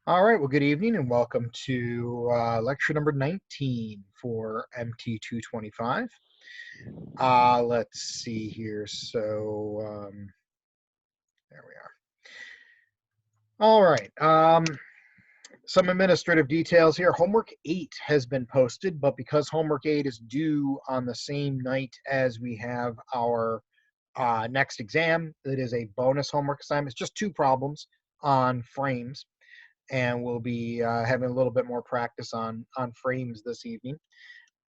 All right, well, good evening and welcome to lecture number 19 for MT225. Let's see here. There we are. All right. Some administrative details here. Homework 8 has been posted, but because homework 8 is due on the same night as we have our next exam, it is a bonus homework assignment. It's just two problems on frames, and we'll be having a little bit more practice on frames this evening.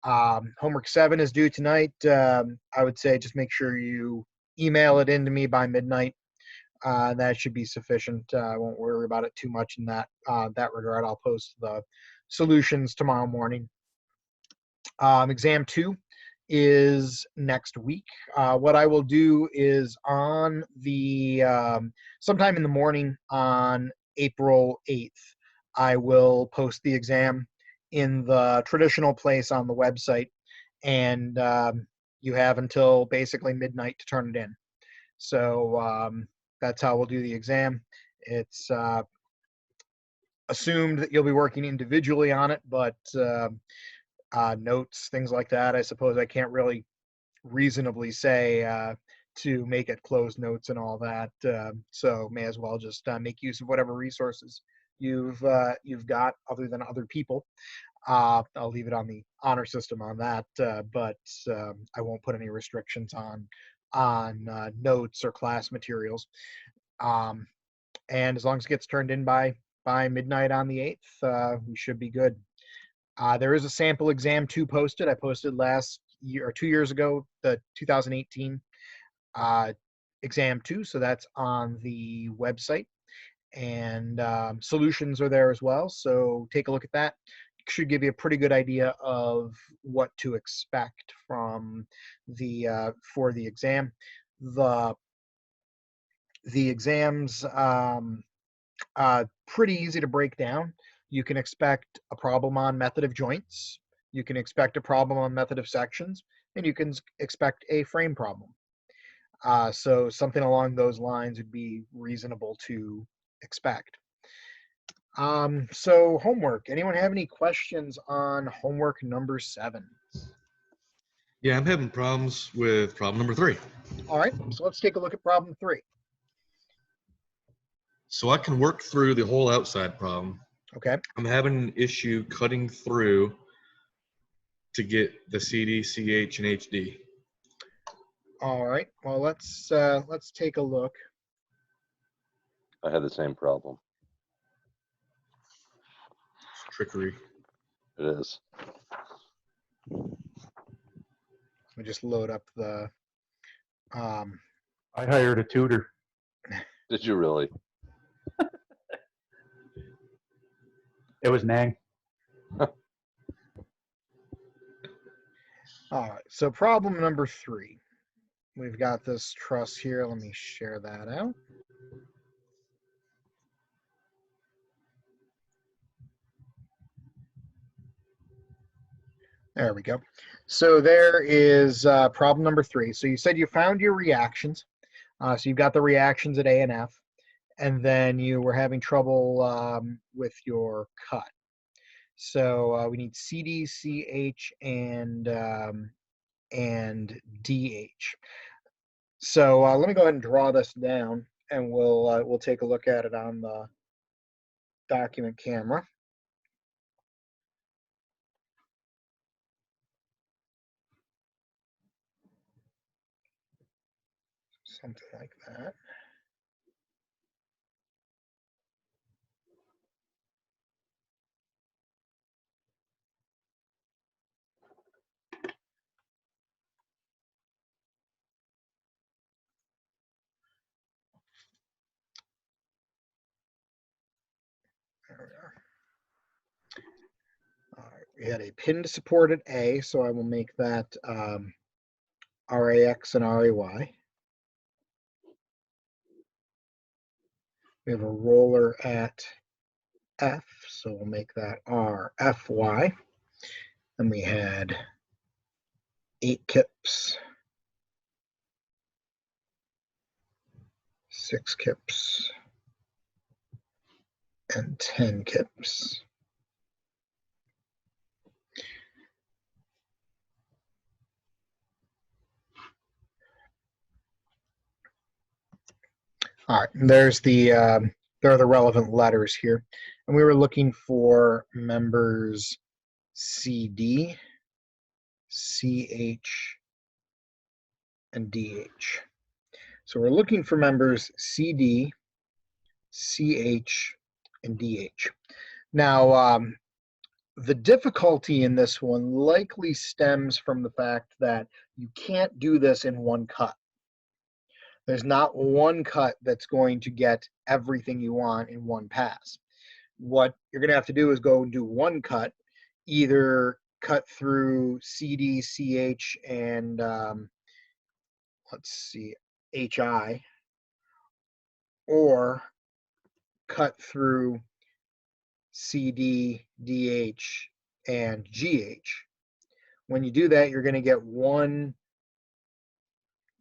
Homework 7 is due tonight. I would say just make sure you email it in to me by midnight. That should be sufficient. I won't worry about it too much in that regard. I'll post the solutions tomorrow morning. Exam 2 is next week. What I will do is on the sometime in the morning on April 8th, I will post the exam in the traditional place on the website, and you have until basically midnight to turn it in. So that's how we'll do the exam. It's assumed that you'll be working individually on it, but notes, things like that, I suppose I can't really reasonably say to make it closed notes and all that. So may as well just make use of whatever resources you've got other than other people. I'll leave it on the honor system on that, but I won't put any restrictions on notes or class materials. And as long as it gets turned in by midnight on the 8th, we should be good. There is a sample exam 2 posted. I posted last year or 2 years ago, the 2018 exam 2. So that's on the website, and solutions are there as well. So take a look at that. It should give you a pretty good idea of what to expect from for the exam. The exams pretty easy to break down. You can expect a problem on method of joints. You can expect a problem on method of sections, and you can expect a frame problem. So something along those lines would be reasonable to expect. So homework. Anyone have any questions on homework number 7? Yeah, I'm having problems with problem number 3. All right, so let's take a look at problem 3. So I can work through the whole outside problem. Okay. I'm having an issue cutting through to get the CD, CH, and HD. All right. Well, let's take a look. I had the same problem. Trickery. It is. Let me just load up the. I hired a tutor. Did you really? It was Nang. All right. So problem number 3. We've got this truss here. Let me share that out. There we go. So there is problem number 3. So you said you found your reactions. So you've got the reactions at A and F, and then you were having trouble with your cut. So we need CD, CH, and DH. So let me go ahead and draw this down, and we'll take a look at it on the document camera. Something like that. There we are. All right, we had a pinned support at A, so I will make that RAX and RAY. We have a roller at F, so we'll make that RFY. Then we had 8 kips, 6 kips, and 10 kips. All right, and there's the there are the relevant letters here, and we were looking for members CD, CH, and DH. So we're looking for members CD, CH, and DH. Now, the difficulty in this one likely stems from the fact that you can't do this in one cut. There's not one cut that's going to get everything you want in one pass. What you're going to have to do is go and do one cut, either cut through CD, CH, and let's see, HI, or cut through CD, DH, and GH. When you do that, you're going to get one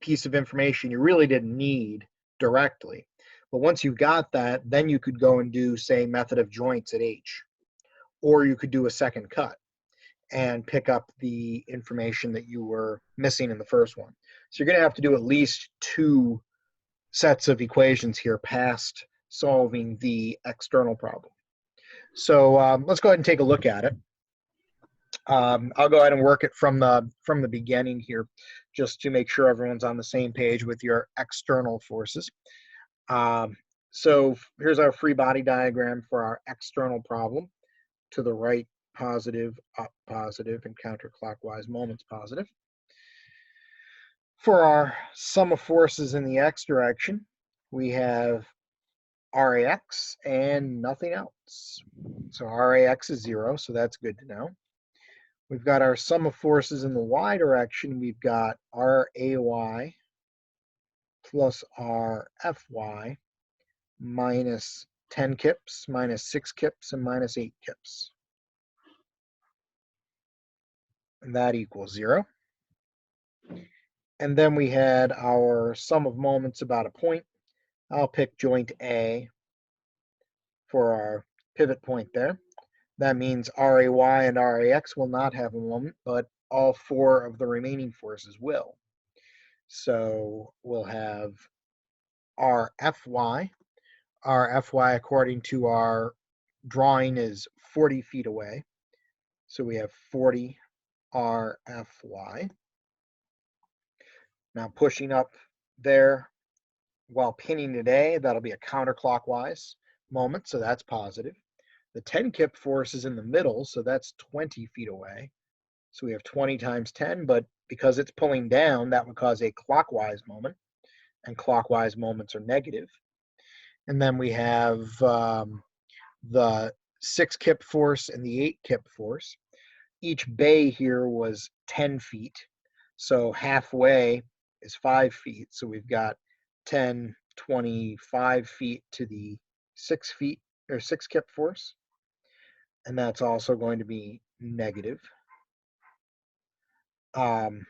piece of information you really didn't need directly. But once you've got that, then you could go and do, say, method of joints at H, or you could do a second cut and pick up the information that you were missing in the first one. So you're going to have to do at least 2 sets of equations here past solving the external problem. So let's go ahead and take a look at it. I'll go ahead and work it from the beginning here, just to make sure everyone's on the same page with your external forces. So here's our free body diagram for our external problem. To the right, positive, up, positive, and counterclockwise moments, positive. For our sum of forces in the x direction, we have RAX and nothing else. So RAX is 0, so that's good to know. We've got our sum of forces in the y direction. We've got RAY plus RFY minus 10 kips, minus 6 kips, and minus 8 kips. And that equals 0. And then we had our sum of moments about a point. I'll pick joint A for our pivot point there. That means RAY and RAX will not have a moment, but all 4 of the remaining forces will. So we'll have RFY. RFY, according to our drawing, is 40 feet away. So we have 40 RFY. Now pushing up there while pinning it A, that'll be a counterclockwise moment, so that's positive. The 10 kip force is in the middle, so that's 20 feet away. So we have 20 times 10, but because it's pulling down, that would cause a clockwise moment, and clockwise moments are negative. And then we have the 6 kip force and the 8 kip force. Each bay here was 10 feet, so halfway is 5 feet. So we've got 10, 25 feet to the 6 feet or 6 kip force. And that's also going to be negative. Then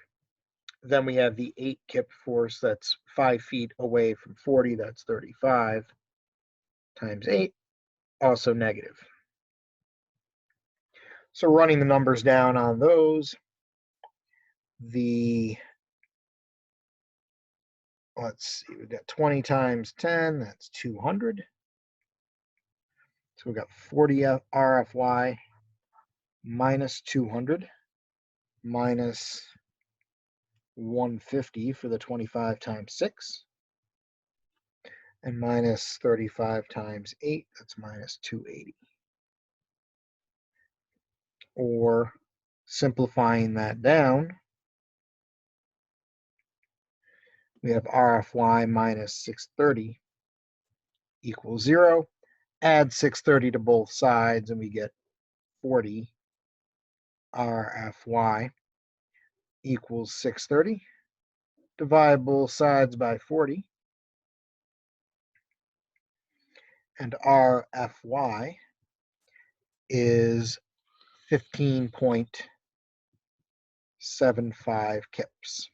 we have the 8 kip force, that's 5 feet away from 40, that's 35 times 8, also negative. So running the numbers down on those, let's see, we've got 20 times 10, that's 200. So we've got 40 RFY minus 200 minus 150 for the 25 times 6, and minus 35 times 8, that's minus 280. Or simplifying that down, we have RFY minus 630 equals 0. Add 630 to both sides, and we get 40 RFY equals 630. Divide both sides by 40, and RFY is 15.75 kips.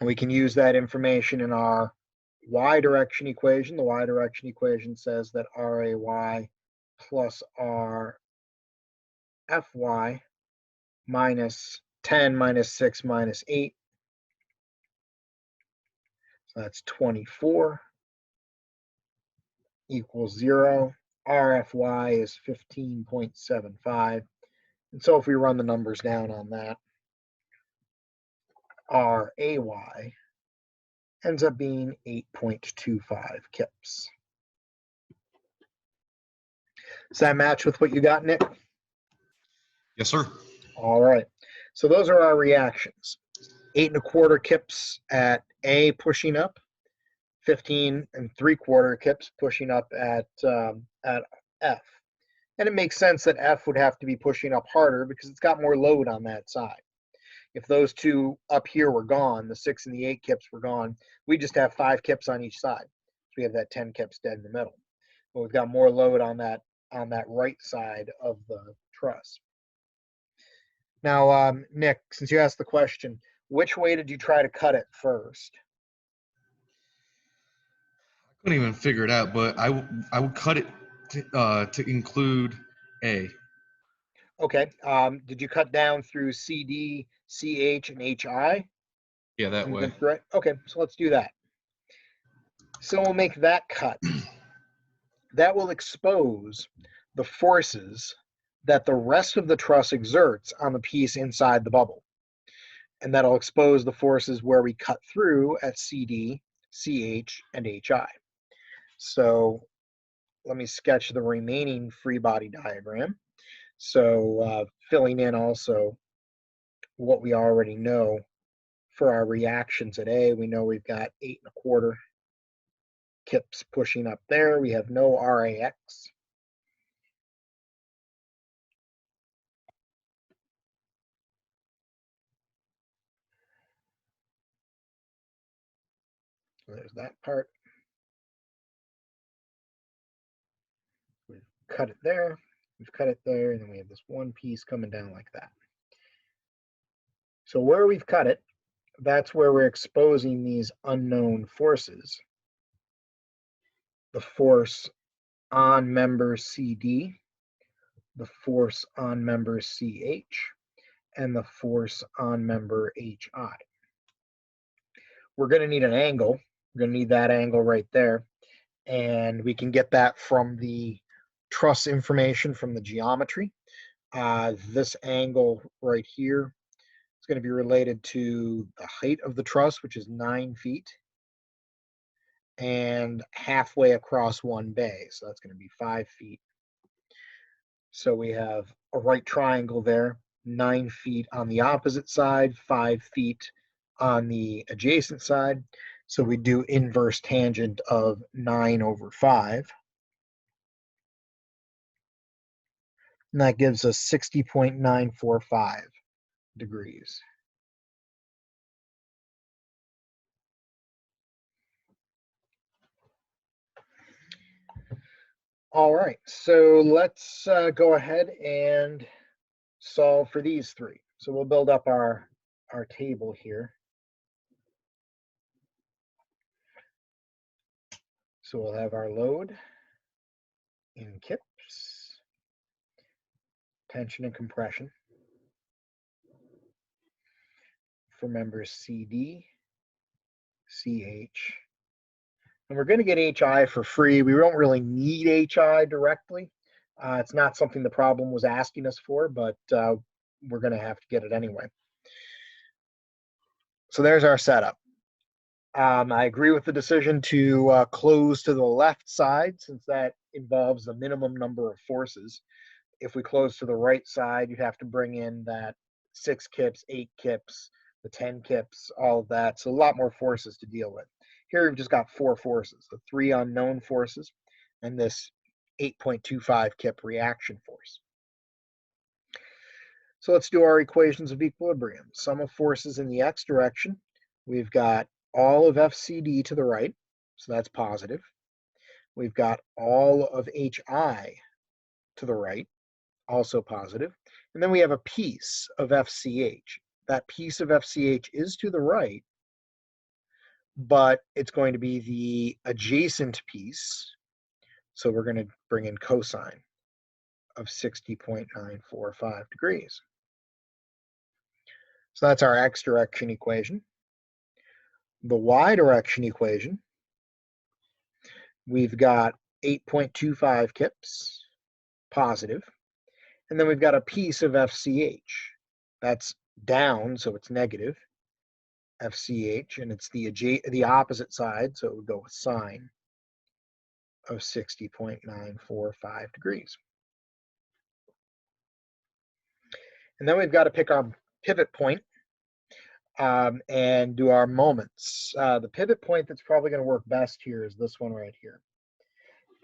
And we can use that information in our y direction equation. The y direction equation says that RAY plus RFY minus 10 minus 6 minus 8. So that's 24 equals 0. RFY is 15.75. And so if we run the numbers down on that, RAY ends up being 8.25 kips. Does that match with what you got, Nick? Yes, sir. All right. So those are our reactions. 8 1/4 kips at A pushing up, 15 3/4 kips pushing up at F. And it makes sense that F would have to be pushing up harder because it's got more load on that side. If those two up here were gone, the 6 and the 8 kips were gone, we just have 5 kips on each side. So we have that 10 kips dead in the middle. But we've got more load on that right side of the truss. Now, Nick, since you asked the question, which way did you try to cut it first? I couldn't even figure it out, but I would cut it to include A. Okay. Did you cut down through CD, CH, and HI? Yeah, that way. Right. Okay, so let's do that. So we'll make that cut. That will expose the forces that the rest of the truss exerts on the piece inside the bubble. And that'll expose the forces where we cut through at CD, CH, and HI. So let me sketch the remaining free body diagram. So filling in also what we already know for our reactions at A, we know we've got 8 1/4 kips pushing up there. We have no RAX. So there's that part. We've cut it there. We've cut it there, and then we have this one piece coming down like that. So where we've cut it, that's where we're exposing these unknown forces. The force on member CD, the force on member CH, and the force on member HI. We're going to need an angle. We're going to need that angle right there. And we can get that from the truss information from the geometry. This angle right here is going to be related to the height of the truss, which is 9 feet, and halfway across one bay. So that's going to be 5 feet. So we have a right triangle there, 9 feet on the opposite side, 5 feet on the adjacent side. So we do inverse tangent of 9/5. And that gives us 60.945 degrees. All right, so let's go ahead and solve for these three. So we'll build up our table here. So we'll have our load in kips, tension and compression for members CD, CH. And we're going to get HI for free. We don't really need HI directly. It's not something the problem was asking us for, but we're going to have to get it anyway. So there's our setup. I agree with the decision to close to the left side, since that involves the minimum number of forces. If we close to the right side, you'd have to bring in that 6 kips, 8 kips, the 10 kips, all of that. So a lot more forces to deal with. Here we've just got 4 forces, the 3 unknown forces, and this 8.25 kip reaction force. So let's do our equations of equilibrium. Sum of forces in the x direction. We've got all of FCD to the right, so that's positive. We've got all of HI to the right, also positive. And then we have a piece of FCH. That piece of FCH is to the right, but it's going to be the adjacent piece. So we're going to bring in cosine of 60.945 degrees. So that's our x direction equation. The y direction equation, we've got 8.25 kips, positive, and then we've got a piece of FCH. That's down, so it's negative, FCH, and it's the opposite side, so it would go with sine of 60.945 degrees. And then we've got to pick our pivot point and do our moments. The pivot point that's probably going to work best here is this one right here.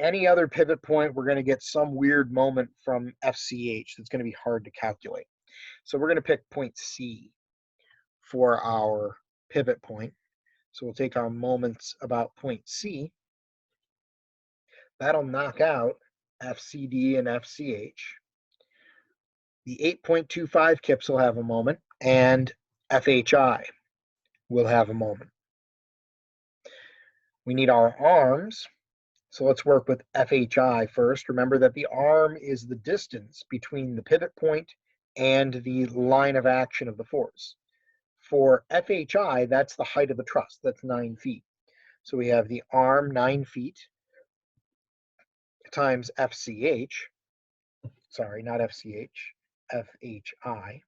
Any other pivot point, we're going to get some weird moment from FCH that's going to be hard to calculate. So we're going to pick point C for our pivot point. So we'll take our moments about point C. That'll knock out FCD and FCH. The 8.25 kips will have a moment, and FHI will have a moment. We need our arms, so let's work with FHI first. Remember that the arm is the distance between the pivot point and the line of action of the force. For FHI, that's the height of the truss, that's 9 feet. So we have the arm 9 feet times FCH, sorry, not FCH, FHI.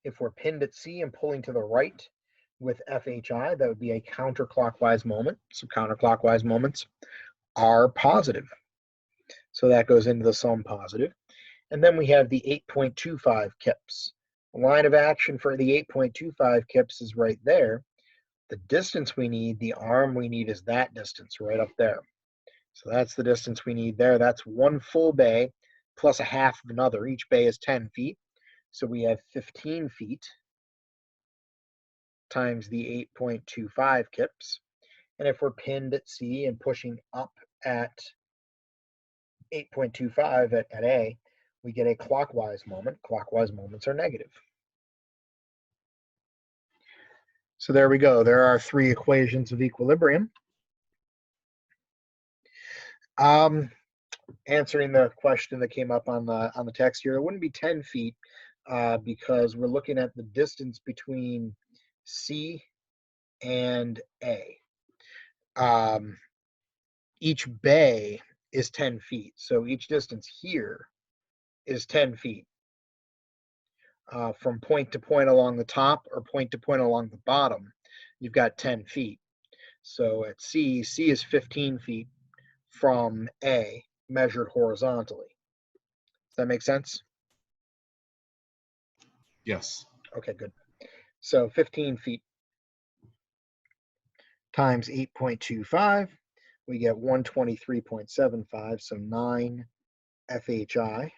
If we're pinned at C and pulling to the right with FHI, that would be a counterclockwise moment. So counterclockwise moments are positive. So that goes into the sum positive. And then we have the 8.25 kips. The line of action for the 8.25 kips is right there. The distance we need, the arm we need, is that distance right up there. So that's the distance we need there. That's one full bay plus a half of another. Each bay is 10 feet. So we have 15 feet times the 8.25 kips. And if we're pinned at C and pushing up at 8.25 at A, we get a clockwise moment. Clockwise moments are negative. So there we go. There are 3 equations of equilibrium. Answering the question that came up on the text here, it wouldn't be 10 feet because we're looking at the distance between C and A. Each bay is 10 feet, so each distance here is 10 feet. From point to point along the top or point to point along the bottom, you've got 10 feet. So at C, C is 15 feet from A, measured horizontally. Does that make sense? Yes. Okay, good. So 15 feet times 8.25, we get 123.75, so 9 FHI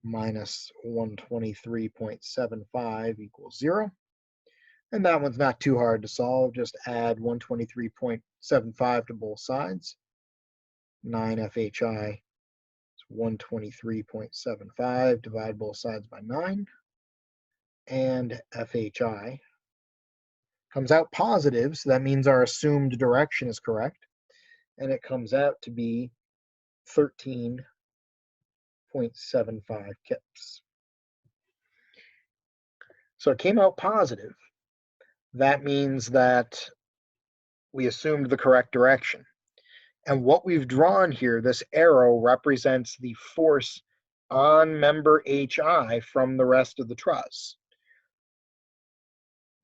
minus 123.75 equals 0. And that one's not too hard to solve. Just add 123.75 to both sides. 9 FHI is 123.75. Divide both sides by 9. And FHI comes out positive, so that means our assumed direction is correct. And it comes out to be 13.75 kips. So it came out positive. That means that we assumed the correct direction. And what we've drawn here, this arrow represents the force on member HI from the rest of the truss.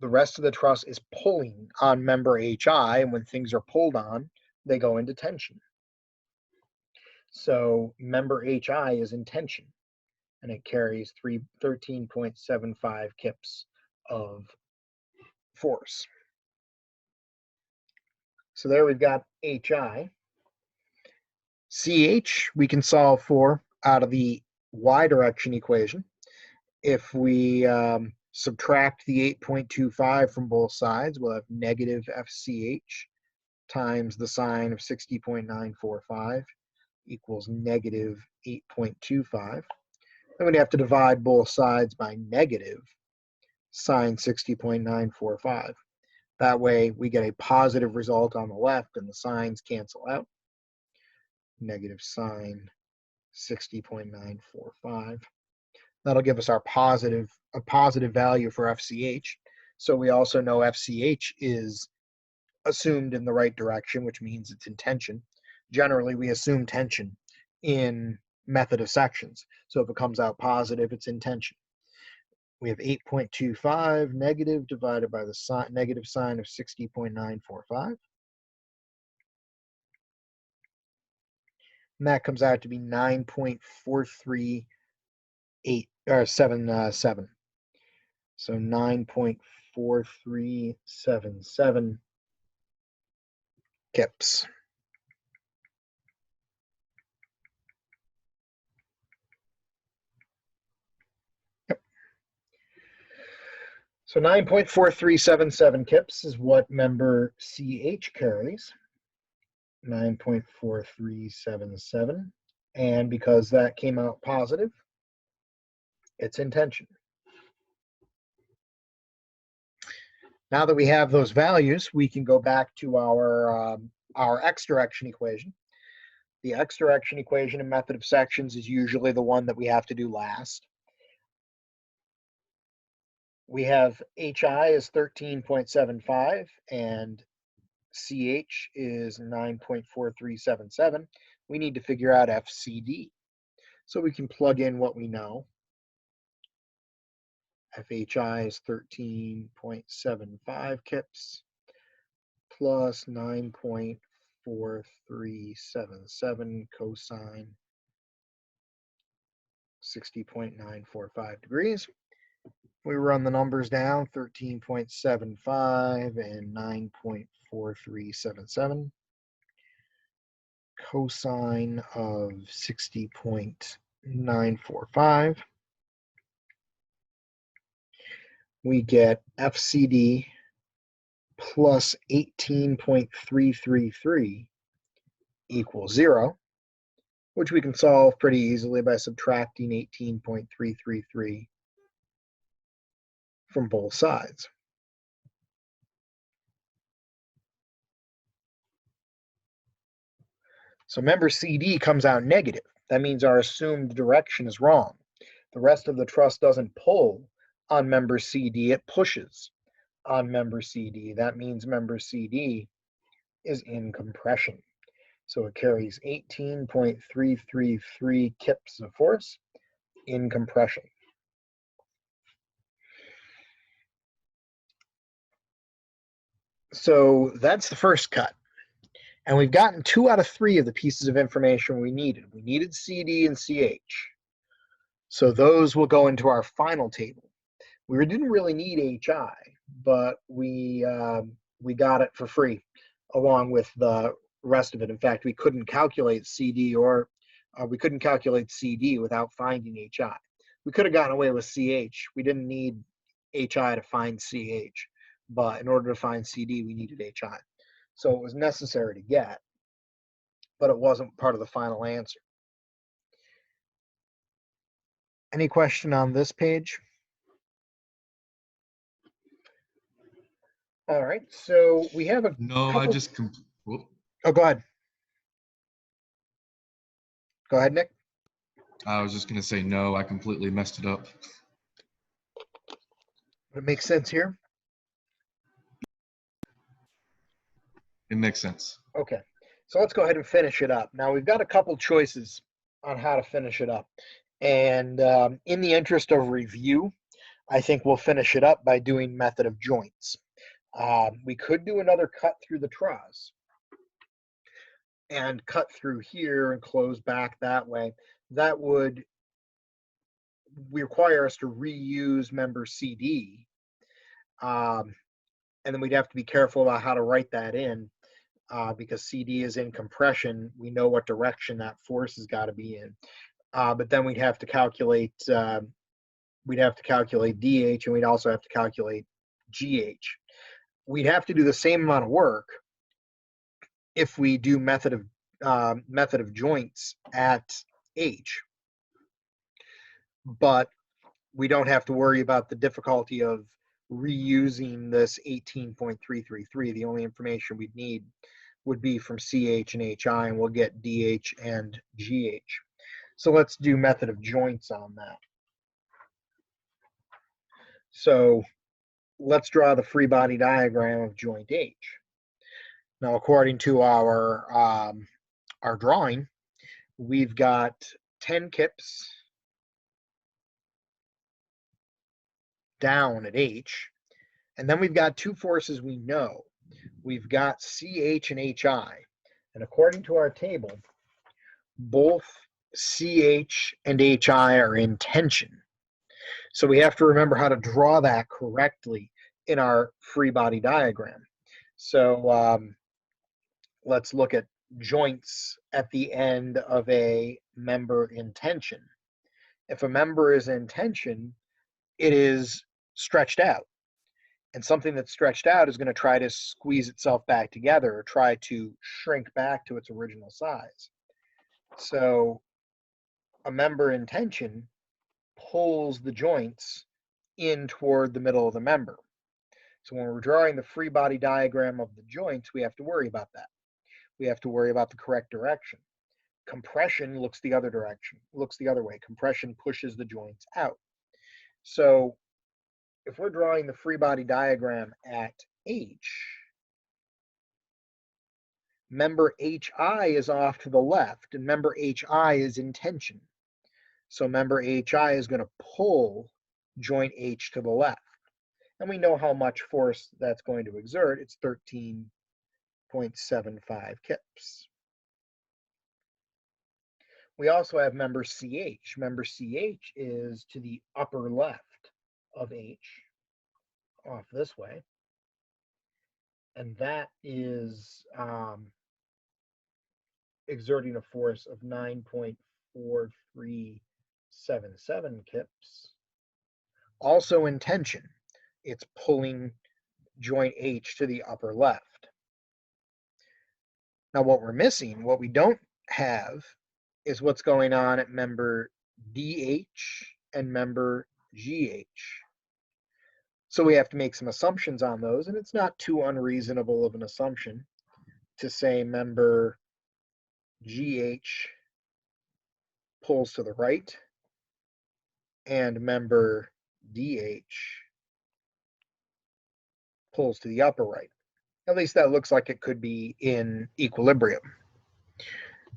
The rest of the truss is pulling on member HI, and when things are pulled on, they go into tension. So member HI is in tension, and it carries 13.75 kips of force. So there we've got HI. CH we can solve for out of the y direction equation. If we subtract the 8.25 from both sides, we'll have negative FCH times the sine of 60.945 equals negative 8.25. Then we'd have to divide both sides by negative sine 60.945. That way we get a positive result on the left and the signs cancel out. Negative sign 60.945. That'll give us our a positive value for FCH. So we also know FCH is assumed in the right direction, which means it's in tension. Generally, we assume tension in method of sections. So if it comes out positive, it's in tension. We have 8.25 negative divided by the negative sign of 60.945. And that comes out to be 9.438 or 77. So 9.4377 kips. Yep. So 9.4377 kips is what member CH carries. 9.4377. And because that came out positive, it's in tension. Now that we have those values, we can go back to our x direction equation. The x direction equation in method of sections is usually the one that we have to do last. We have HI is 13.75 and CH is 9.4377. We need to figure out FCD. So we can plug in what we know. FHI is 13.75 kips plus 9.4377 cosine 60.945 degrees. We run the numbers down, 13.75 and 9.4377. Cosine of 60.945. We get FCD plus 18.333 equals 0, which we can solve pretty easily by subtracting 18.333 from both sides. So member CD comes out negative. That means our assumed direction is wrong. The rest of the truss doesn't pull on member CD, it pushes on member CD. That means member CD is in compression. So it carries 18.333 kips of force in compression. So that's the first cut. And we've gotten 2 out of 3 of the pieces of information we needed. We needed CD and CH. So those will go into our final table. We didn't really need HI, but we got it for free along with the rest of it. In fact, we couldn't calculate CD we couldn't calculate CD without finding HI. We could have gotten away with CH. We didn't need HI to find CH, but in order to find CD, we needed HI. So it was necessary to get, but it wasn't part of the final answer. Any question on this page? All right, so we have a No, couple... I just Oh, go ahead. Go ahead, Nick. I was just gonna say no. I completely messed it up. It makes sense here. It makes sense. Okay, so let's go ahead and finish it up. Now we've got a couple choices on how to finish it up, and in the interest of review, I think we'll finish it up by doing method of joints. We could do another cut through the truss and cut through here and close back that way. That would require us to reuse member CD. And then we'd have to be careful about how to write that in because CD is in compression. We know what direction that force has got to be in. But then we'd have to calculate DH, and we'd also have to calculate GH. We'd have to do the same amount of work if we do method of joints at H, but we don't have to worry about the difficulty of reusing this 18.333. The only information we'd need would be from CH and HI, and we'll get DH and GH. So let's do method of joints on that. So let's draw the free body diagram of joint H. Now, according to our drawing, we've got 10 kips down at H, and then we've got two forces we know. We've got CH and HI, and according to our table, both CH and HI are in tension. So we have to remember how to draw that correctly in our free body diagram. So let's look at joints at the end of a member in tension. If a member is in tension, it is stretched out. And something that's stretched out is going to try to squeeze itself back together or try to shrink back to its original size. So a member in tension pulls the joints in toward the middle of the member. So when we're drawing the free body diagram of the joints, we have to worry about that. We have to worry about the correct direction. Compression looks the other direction, looks the other way. Compression pushes the joints out. So if we're drawing the free body diagram at H, member HI is off to the left, and member HI is in tension. So member HI is going to pull joint H to the left. And we know how much force that's going to exert. It's 13.75 kips. We also have member CH. Member CH is to the upper left of H, off this way. And that is exerting a force of 9.4377 kips. Also in tension, it's pulling joint H to the upper left. Now what we're missing, what we don't have, is what's going on at member DH and member GH. So we have to make some assumptions on those, and it's not too unreasonable of an assumption to say member GH pulls to the right and member DH pulls to the upper right. At least that looks like it could be in equilibrium.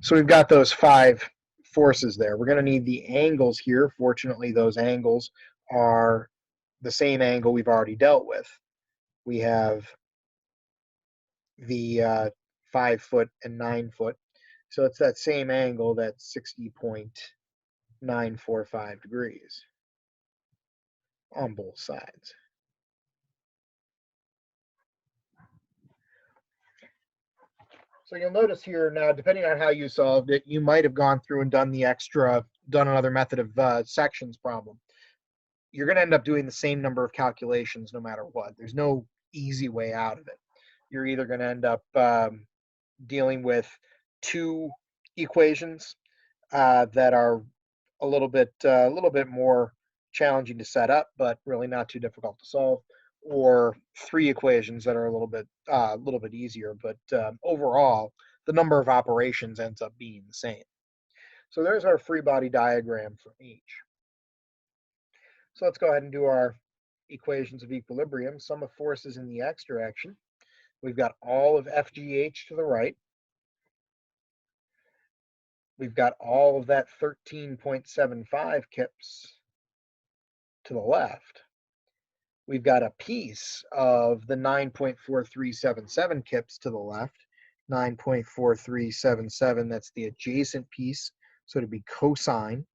So we've got those 5 forces there. We're going to need the angles here. Fortunately, those angles are the same angle we've already dealt with. We have the 5 foot and 9 foot. So it's that same angle, that's 60.945 degrees on both sides. So you'll notice here now, depending on how you solved it, you might have gone through and done another method of sections problem. You're going to end up doing the same number of calculations no matter what. There's no easy way out of it. You're either going to end up dealing with 2 equations that are a little bit more challenging to set up, but really not too difficult to solve, or 3 equations that are a little bit easier, but overall, the number of operations ends up being the same. So there's our free body diagram for H. So let's go ahead and do our equations of equilibrium. Sum of forces in the x direction. We've got all of FGH to the right. We've got all of that 13.75 kips to the left. We've got a piece of the 9.4377 kips to the left. 9.4377, that's the adjacent piece. So it'd be cosine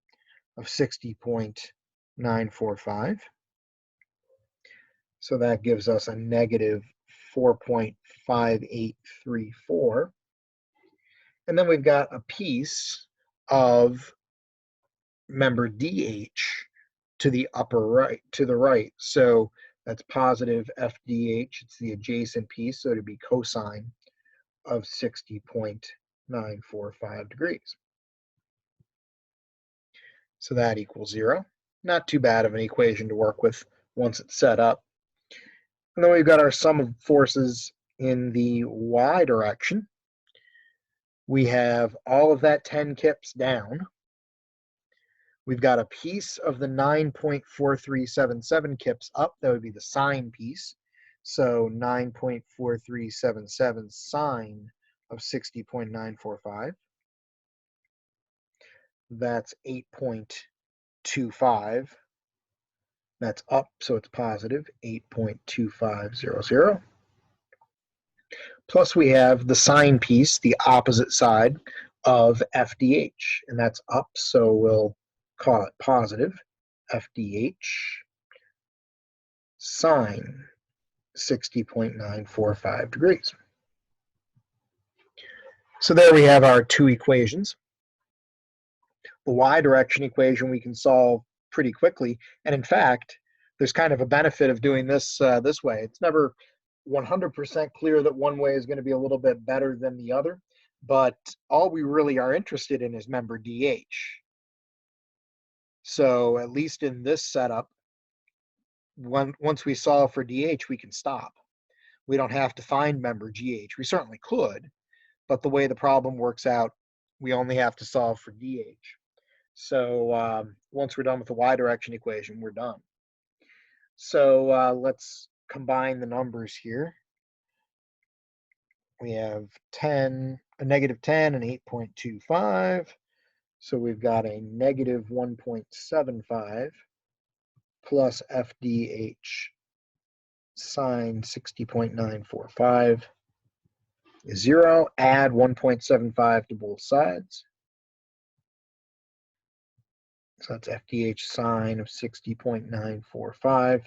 of 60.945. So that gives us a negative 4.5834. And then we've got a piece of member DH to the upper right, to the right. So that's positive FDH. It's the adjacent piece, so it'd be cosine of 60.945 degrees. So that equals 0. Not too bad of an equation to work with once it's set up. And then we've got our sum of forces in the y direction. We have all of that 10 kips down. We've got a piece of the 9.4377 kips up. That would be the sine piece. So 9.4377 sine of 60.945. That's 8.25. That's up, so it's positive, 8.2500. Plus we have the sine piece, the opposite side of FDH, and that's up, so we'll call it positive, FDH, sine 60.945 degrees. So there we have our two equations. The y direction equation we can solve pretty quickly, and in fact, there's kind of a benefit of doing this this way. It's never 100% clear that one way is going to be a little bit better than the other, but all we really are interested in is member DH. So at least in this setup, once we solve for DH, we can stop. We don't have to find member GH. We certainly could, but the way the problem works out, we only have to solve for DH. So once we're done with the y direction equation, we're done. So let's combine the numbers here. We have a negative 10 and 8.25. So we've got a negative 1.75 plus FDH sine 60.945 is 0. Add 1.75 to both sides. So that's FDH sine of 60.945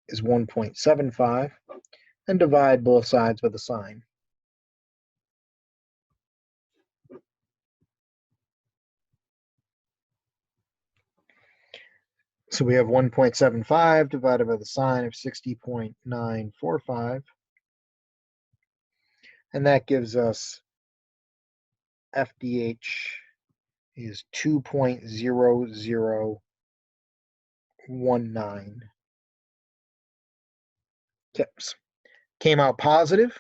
is 1.75. And divide both sides with a sine. So we have 1.75 divided by the sine of 60.945. And that gives us FDH is 2.0019 kips. Came out positive,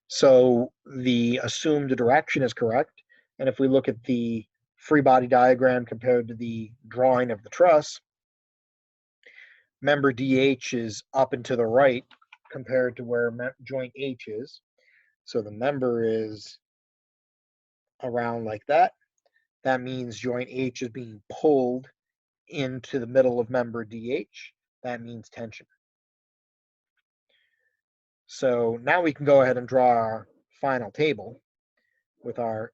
so the assumed direction is correct. And if we look at the free body diagram compared to the drawing of the truss, member DH is up and to the right compared to where joint H is. So the member is around like that. That means joint H is being pulled into the middle of member DH. That means tension. So now we can go ahead and draw our final table with our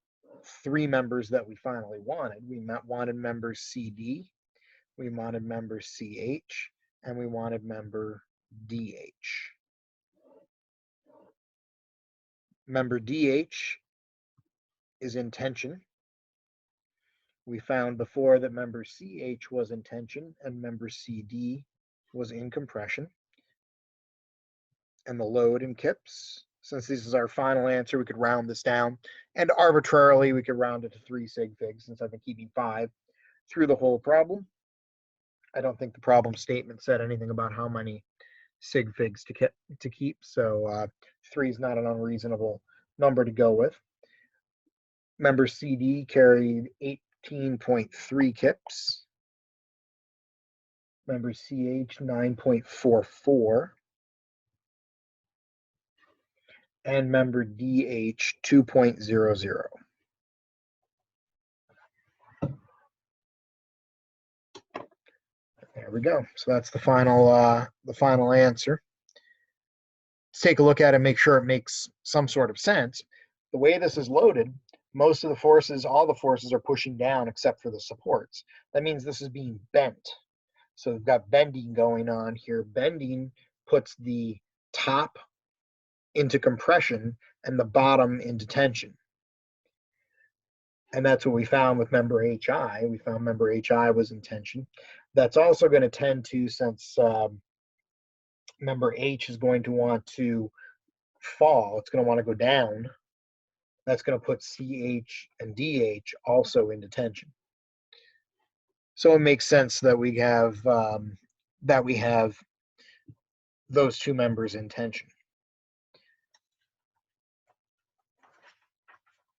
three members that we finally wanted. We wanted members CD, we wanted member CH, and we wanted member DH. Member DH is in tension. We found before that member CH was in tension and member CD was in compression. And the load in kips, since this is our final answer, we could round this down. And arbitrarily, we could round it to 3 sig figs, since I've been keeping 5 through the whole problem. I don't think the problem statement said anything about how many sig figs to keep, so 3 is not an unreasonable number to go with. Member CD carried 18.3 kips. Member CH 9.44. And member DH 2.00. There we go. So that's the final answer. Let's take a look at it and make sure it makes some sort of sense. The way this is loaded, most of the forces, all the forces are pushing down except for the supports. That means this is being bent. So we've got bending going on here. Bending puts the top into compression and the bottom into tension. And that's what we found with member HI. We found member HI was in tension. That's also going to tend to, since member H is going to want to fall, it's going to want to go down. That's going to put CH and DH also into tension. So it makes sense that we have those two members in tension.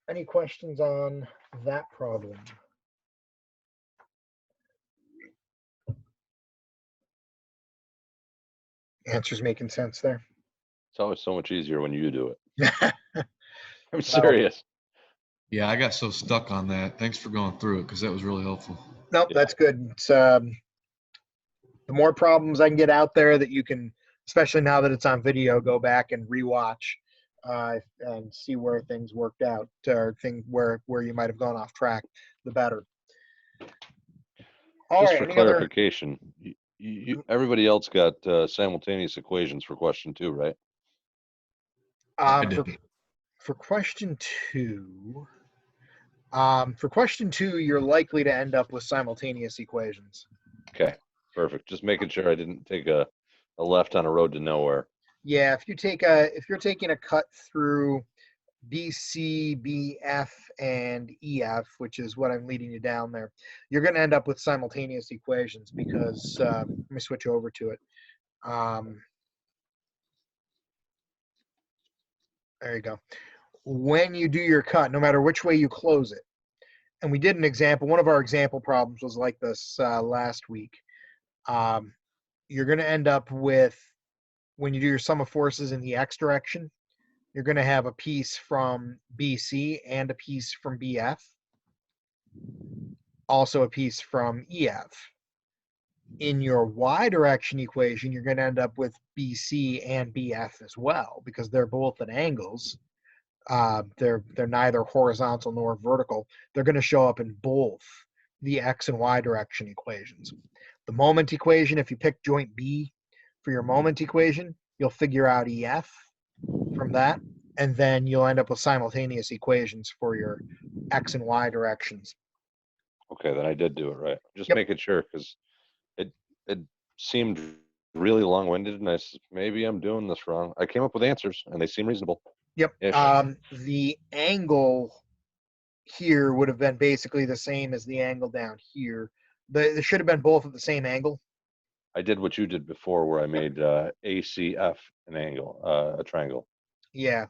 Any questions on that problem? Answers making sense there. It's always so much easier when you do it. I'm Well, serious. Yeah, I got so stuck on that. Thanks for going through it because that was really helpful. Nope, Yeah. that's good. It's the more problems I can get out there that you can, especially now that it's on video, go back and rewatch and see where things worked out or where you might have gone off track, the better. All Just right, for any other? clarification, everybody else got simultaneous equations for question 2, right? I For, did. for question two, you're likely to end up with simultaneous equations. Okay, perfect. Just making sure I didn't take a left on a road to nowhere. Yeah, if you're taking a cut through BC, BF, and EF, which is what I'm leading you down there, you're going to end up with simultaneous equations because let me switch over to it. There you go. When you do your cut, no matter which way you close it, and we did an example, one of our example problems was like this last week. You're going to end up with, when you do your sum of forces in the x direction, you're going to have a piece from BC and a piece from BF, also a piece from EF. In your y direction equation, you're going to end up with BC and BF as well because they're both at angles. They're neither horizontal nor vertical. They're going to show up in both the x and y direction equations. The moment equation, if you pick joint B for your moment equation, you'll figure out EF from that, and then you'll end up with simultaneous equations for your x and y directions. Okay, then I did do it right. Just Yep. making sure because it seemed really long-winded, and I said, maybe I'm doing this wrong. I came up with answers, and they seem reasonable. Yep. Ish. The angle here would have been basically the same as the angle down here. They should have been both at the same angle. I did what you did before, where I made ACF an angle, a triangle. Yeah.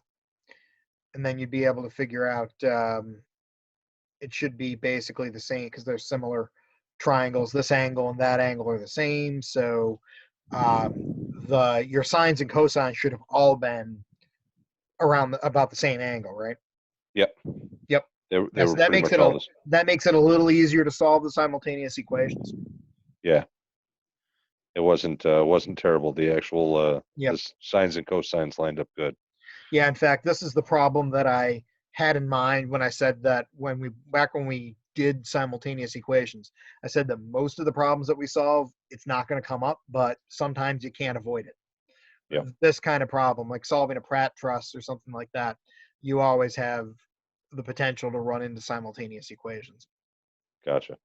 And then you'd be able to figure out it should be basically the same because they're similar triangles. This angle and that angle are the same. So your sines and cosines should have all been around about the same angle, right? Yep. Yep. They were That pretty makes much all this. that makes it a little easier to solve the simultaneous equations. Yeah. It wasn't terrible. The actual Yep. the sines and cosines lined up good. Yeah, in fact, this is the problem that I had in mind when I said that when we did simultaneous equations. I said that most of the problems that we solve, it's not going to come up, but sometimes you can't avoid it. Yep. This kind of problem, like solving a Pratt truss or something like that, you always have the potential to run into simultaneous equations. Gotcha.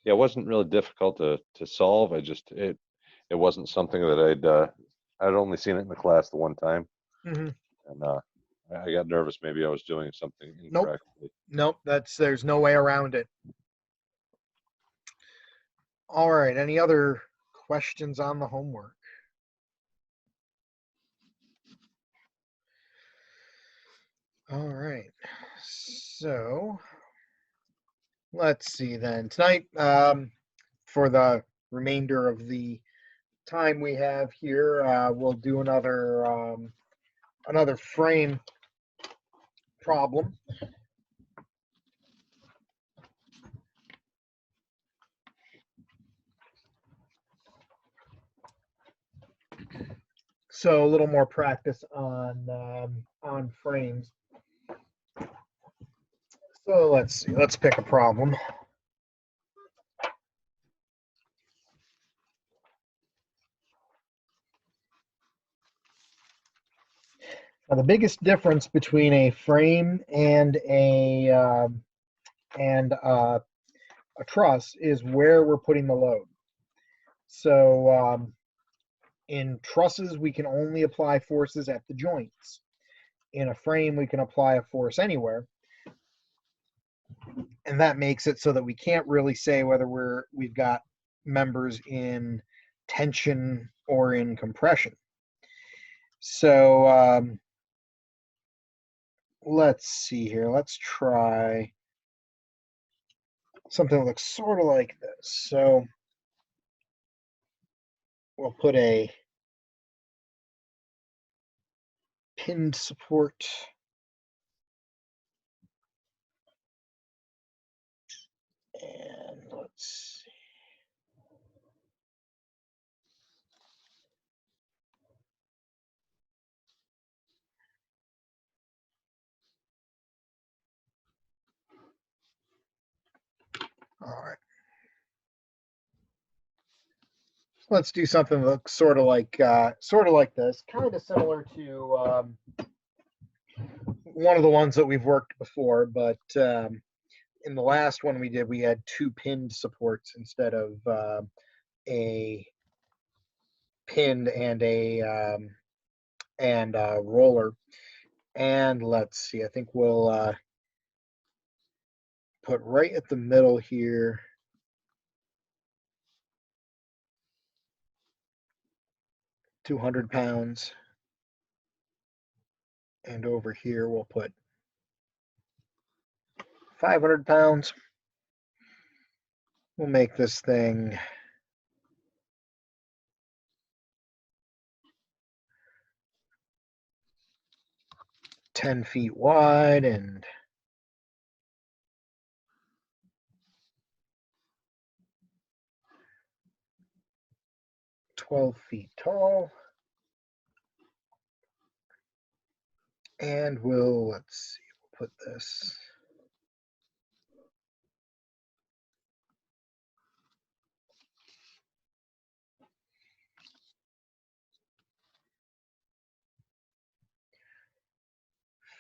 Yeah, it wasn't really difficult to solve. It wasn't something that I'd only seen it in the class the one time, Mm-hmm. and I got nervous. Maybe I was doing something Nope. incorrectly. Nope, there's no way around it. All right, any other questions on the homework? All right, so let's see then. Tonight, for the remainder of the time we have here, we'll do another frame problem. So a little more practice on frames. So let's see. Let's pick a problem. Now, the biggest difference between a frame and a truss is where we're putting the load. So in trusses, we can only apply forces at the joints. In a frame, we can apply a force anywhere. And that makes it so that we can't really say whether we've got members in tension or in compression. So let's see here. Let's try something that looks sort of like this. So we'll put a pinned support. And let's see. All right. Let's do something that looks sort of like this, kind of similar to one of the ones that we've worked before, but in the last one we did, we had two pinned supports instead of a pinned and a roller. And let's see, I think we'll put right at the middle here. £200, and over here we'll put £500. We'll make this thing 10 feet wide and 12 feet tall. And let's see, we'll put this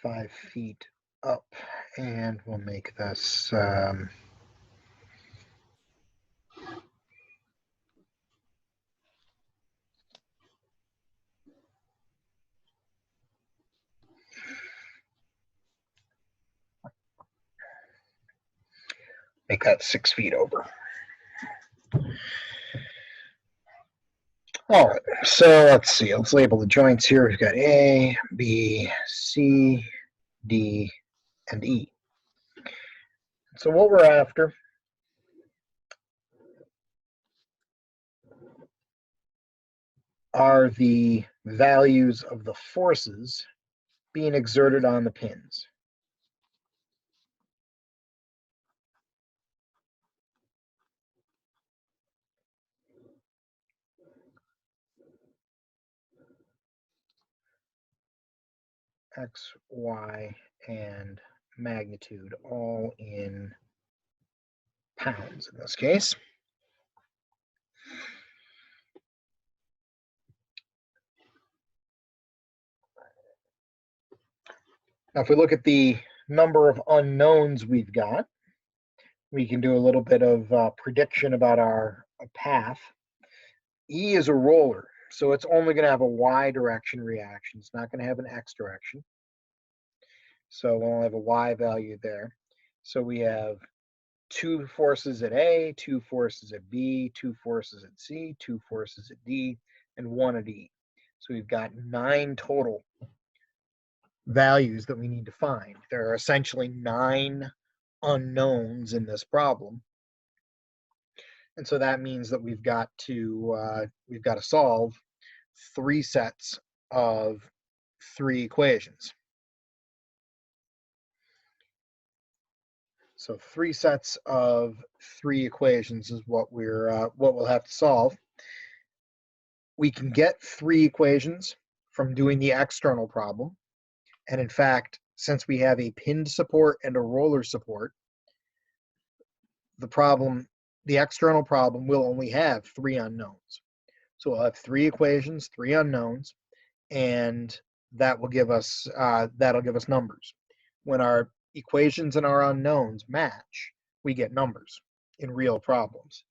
five feet up, and we'll make this make that 6 feet over. All right, so let's see. Let's label the joints here. We've got A, B, C, D, and E. So what we're after are the values of the forces being exerted on the pins. X, Y, and magnitude, all in pounds in this case. Now, if we look at the number of unknowns we've got, we can do a little bit of prediction about our path. E is a roller, so it's only going to have a Y direction reaction. It's not going to have an X direction. So we'll have a Y value there. So we have two forces at A, two forces at B, two forces at C, two forces at D, and one at E. So we've got 9 total values that we need to find. There are essentially 9 unknowns in this problem. And so that means that we've got to solve 3 sets of 3 equations. So 3 sets of 3 equations is what we'll have to solve. We can get 3 equations from doing the external problem. And in fact, since we have a pinned support and a roller support, the external problem will only have 3 unknowns. So we'll have 3 equations, 3 unknowns, and that'll give us numbers. When our equations and our unknowns match, we get numbers in real problems.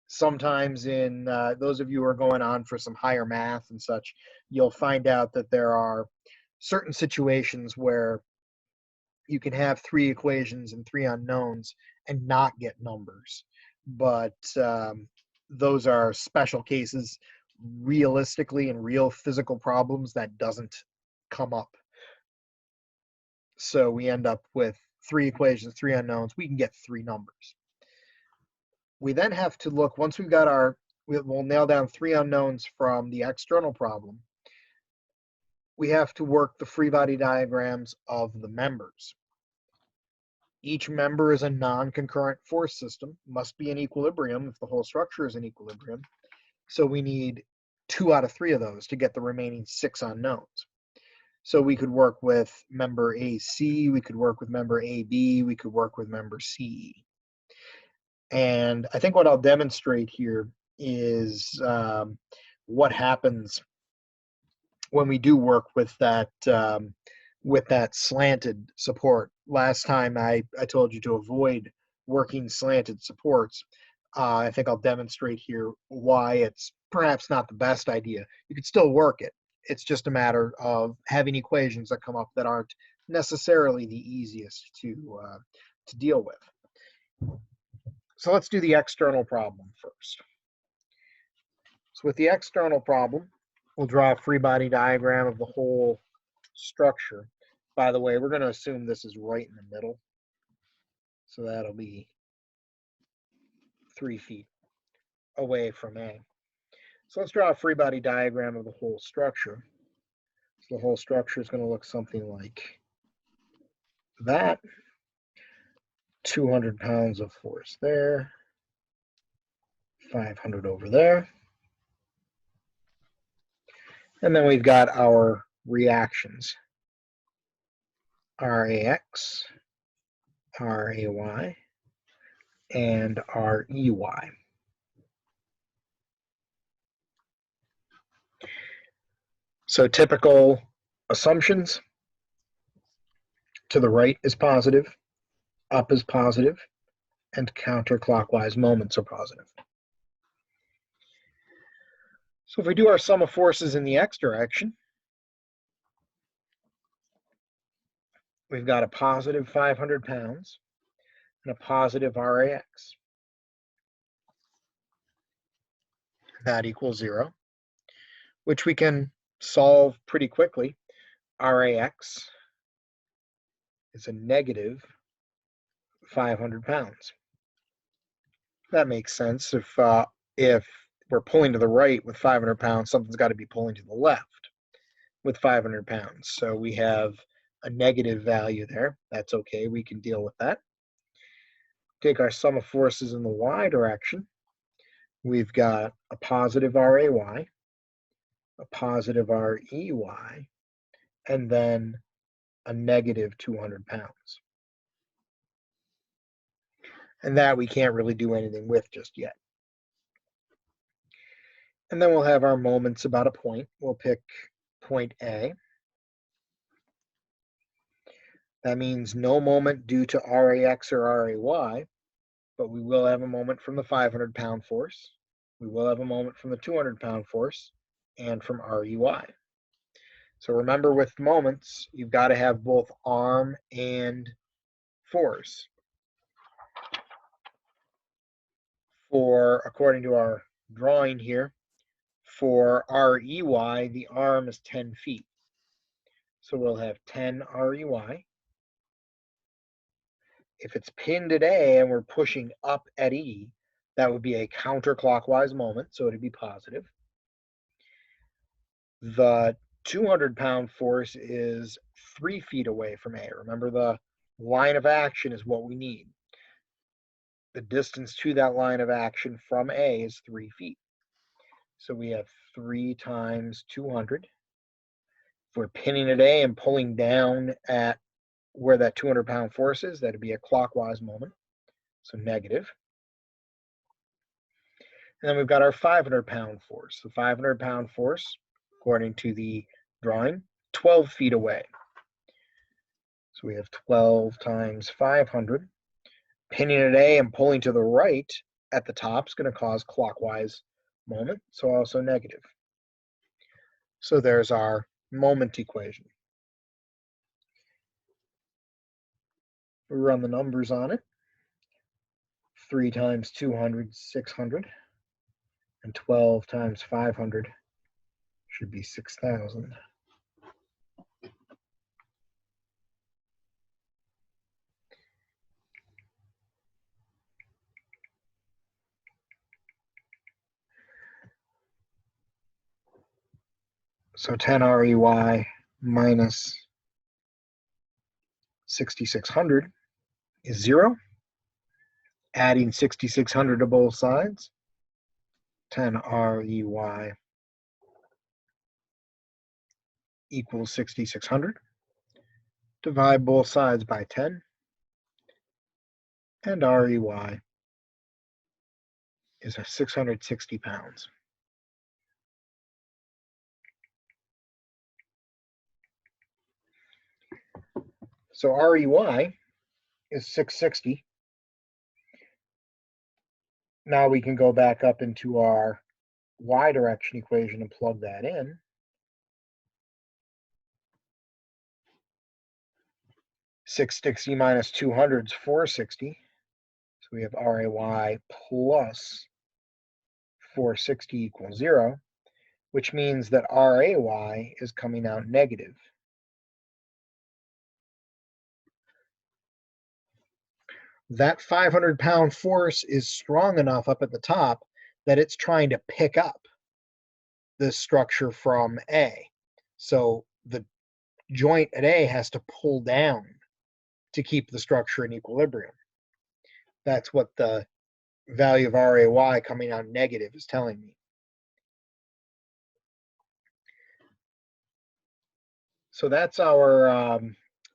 Sometimes in those of you who are going on for some higher math and such, you'll find out that there are certain situations where you can have 3 equations and 3 unknowns and not get numbers. But those are special cases realistically in real physical problems that doesn't come up. So we end up with 3 equations, 3 unknowns. We can get 3 numbers. We then have to look, once we've got we'll nail down 3 unknowns from the external problem. We have to work the free body diagrams of the members. Each member is a non-concurrent force system, must be in equilibrium if the whole structure is in equilibrium. So we need 2 out of 3 of those to get the remaining 6 unknowns. So we could work with member AC, we could work with member AB, we could work with member CE. And I think what I'll demonstrate here is what happens when we do work with that slanted support. Last time I told you to avoid working slanted supports. I think I'll demonstrate here why it's perhaps not the best idea. You could still work it. It's just a matter of having equations that come up that aren't necessarily the easiest to deal with. So let's do the external problem first. So with the external problem, we'll draw a free body diagram of the whole structure. By the way, we're going to assume this is right in the middle. So that'll be 3 feet away from A. So let's draw a free body diagram of the whole structure. So the whole structure is going to look something like that. 200 pounds of force there. 500 over there. And then we've got our reactions. RAX, RAY, and REY. So typical assumptions: to the right is positive, up is positive, and counterclockwise moments are positive. So if we do our sum of forces in the x direction, we've got a positive 500 pounds and a positive RAX. That equals 0, which we can solve pretty quickly. RAX is a negative 500 pounds. That makes sense. If we're pulling to the right with 500 pounds, something's got to be pulling to the left with 500 pounds. So we have a negative value there. That's okay. We can deal with that. Take our sum of forces in the y direction. We've got a positive RAY, a positive REY, and then a negative 200 pounds. And that we can't really do anything with just yet. And then we'll have our moments about a point. We'll pick point A. That means no moment due to RAX or RAY, but we will have a moment from the 500-pound force. We will have a moment from the 200-pound force and from REY. So remember, with moments, you've got to have both arm and force. According to our drawing here, for REY, the arm is 10 feet. So we'll have 10 REY. If it's pinned at A and we're pushing up at E, that would be a counterclockwise moment, so it'd be positive. The 200-pound force is 3 feet away from A. Remember, the line of action is what we need. The distance to that line of action from A is 3 feet. So we have 3 times 200. If we're pinning at A and pulling down at where that 200-pound force is, that'd be a clockwise moment, so negative. And then we've got our 500-pound force. The 500-pound force, according to the drawing, 12 feet away. So we have 12 times 500. Pinning at A and pulling to the right at the top is going to cause clockwise moment, so also negative. So there's our moment equation. We run the numbers on it. 3 times 200, 600. And 12 times 500 should be 6,000. So 10 REY minus 6,600 is 0. Adding 6,600 to both sides, 10 REY equals 6,600. Divide both sides by 10, and REY is 660 pounds. So REY is 660. Now we can go back up into our y direction equation and plug that in. .660 minus 200 is 460. So we have RAY plus 460 equals 0, which means that RAY is coming out negative. That 500-pound force is strong enough up at the top that it's trying to pick up this structure from A. So the joint at A has to pull down to keep the structure in equilibrium. That's what the value of RAY coming out negative is telling me. So that's our,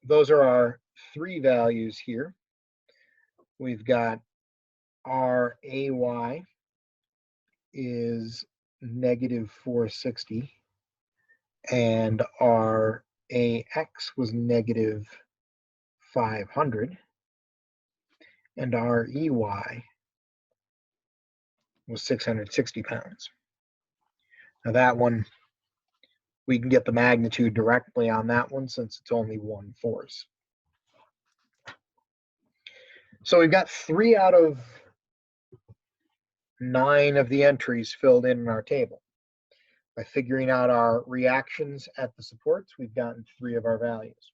those are our three values here. We've got RAY is negative 460, and our AX was negative 500, and our EY was 660 pounds. Now that one, we can get the magnitude directly on that one since it's only one force. So we've got 3 out of 9 of the entries filled in our table. By figuring out our reactions at the supports, we've gotten 3 of our values.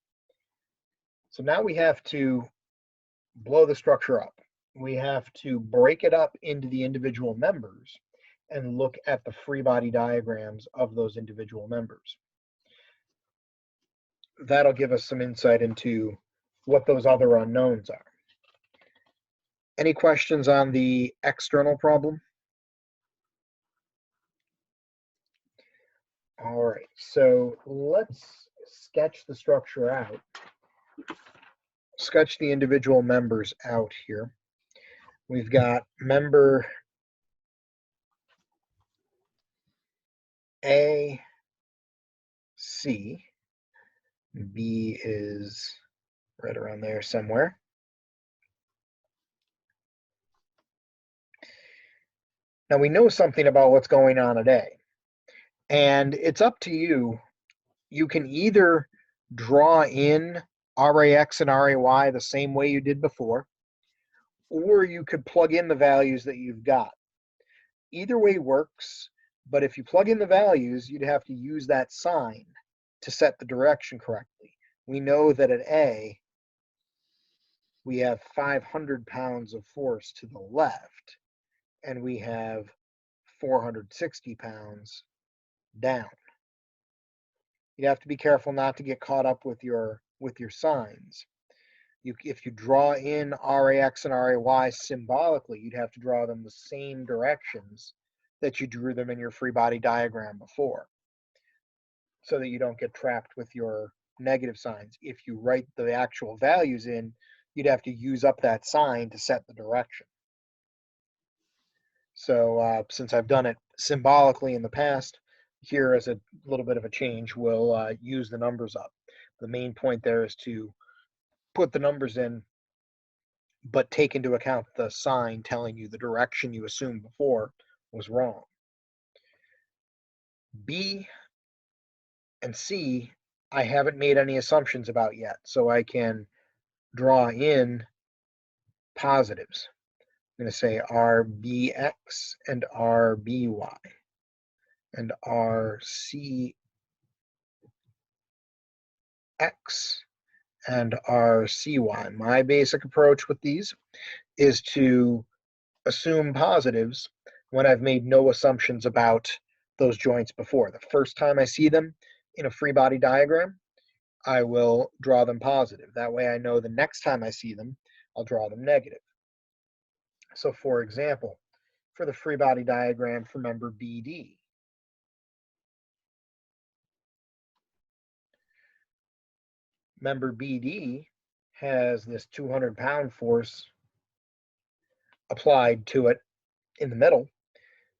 So now we have to blow the structure up. We have to break it up into the individual members and look at the free body diagrams of those individual members. That'll give us some insight into what those other unknowns are. Any questions on the external problem? All right, so let's sketch the structure out. Sketch the individual members out here. We've got member A, C. B is right around there somewhere. Now we know something about what's going on at A, and it's up to you. You can either draw in RAX and RAY the same way you did before, or you could plug in the values that you've got. Either way works, but if you plug in the values, you'd have to use that sign to set the direction correctly. We know that at A, we have 500 pounds of force to the left, and we have 460 pounds down. You'd have to be careful not to get caught up with your signs. If you draw in RAX and RAY symbolically, you'd have to draw them the same directions that you drew them in your free body diagram before, so that you don't get trapped with your negative signs. If you write the actual values in, you'd have to use up that sign to set the direction. So since I've done it symbolically in the past, here as a little bit of a change, we'll use the numbers up. The main point there is to put the numbers in, but take into account the sign telling you the direction you assumed before was wrong. B and C, I haven't made any assumptions about yet, so I can draw in positives. going to say RBX and RBY and RCX and RCY. My basic approach with these is to assume positives when I've made no assumptions about those joints before. The first time I see them in a free body diagram, I will draw them positive. That way I know the next time I see them, I'll draw them negative. So for example, for the free body diagram for member BD, member BD has this 200-pound force applied to it in the middle,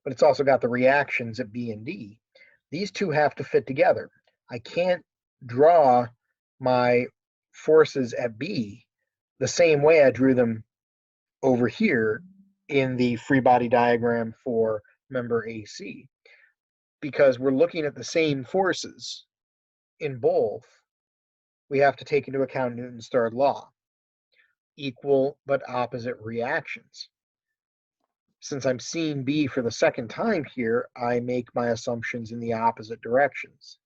but it's also got the reactions at B and D. These two have to fit together. I can't draw my forces at B the same way I drew them over here in the free body diagram for member AC, because we're looking at the same forces in both. We have to take into account Newton's third law, equal but opposite reactions. Since I'm seeing B for the second time here, I make my assumptions in the opposite directions,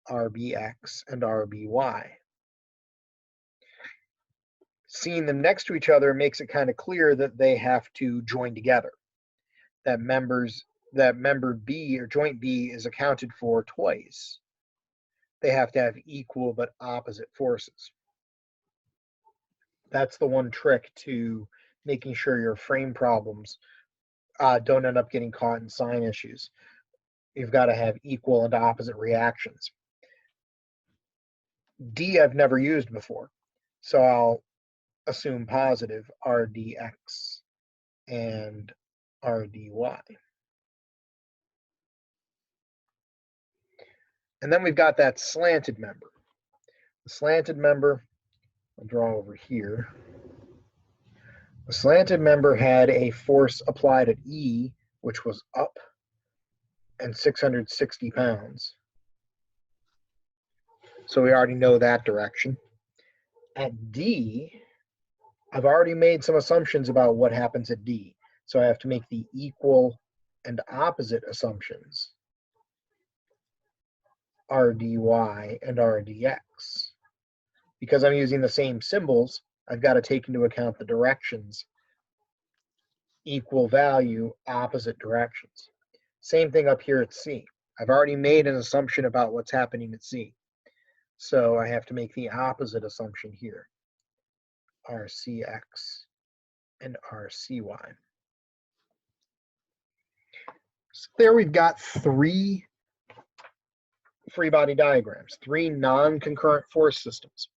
RBX and RBY. Seeing them next to each other makes it kind of clear that they have to join together. That member B or joint B is accounted for twice. They have to have equal but opposite forces. That's the one trick to making sure your frame problems don't end up getting caught in sign issues. You've got to have equal and opposite reactions. D I've never used before, so I'll assume positive RDX and RDY. And then we've got that slanted member. The slanted member, I'll draw over here. The slanted member had a force applied at E, which was up, and 660 pounds. So we already know that direction. At D, I've already made some assumptions about what happens at D. So I have to make the equal and opposite assumptions, RDY and RDX. Because I'm using the same symbols, I've got to take into account the directions, equal value, opposite directions. Same thing up here at C. I've already made an assumption about what's happening at C. So I have to make the opposite assumption here, RCX and RCY. So there we've got three free body diagrams, three non-concurrent force systems.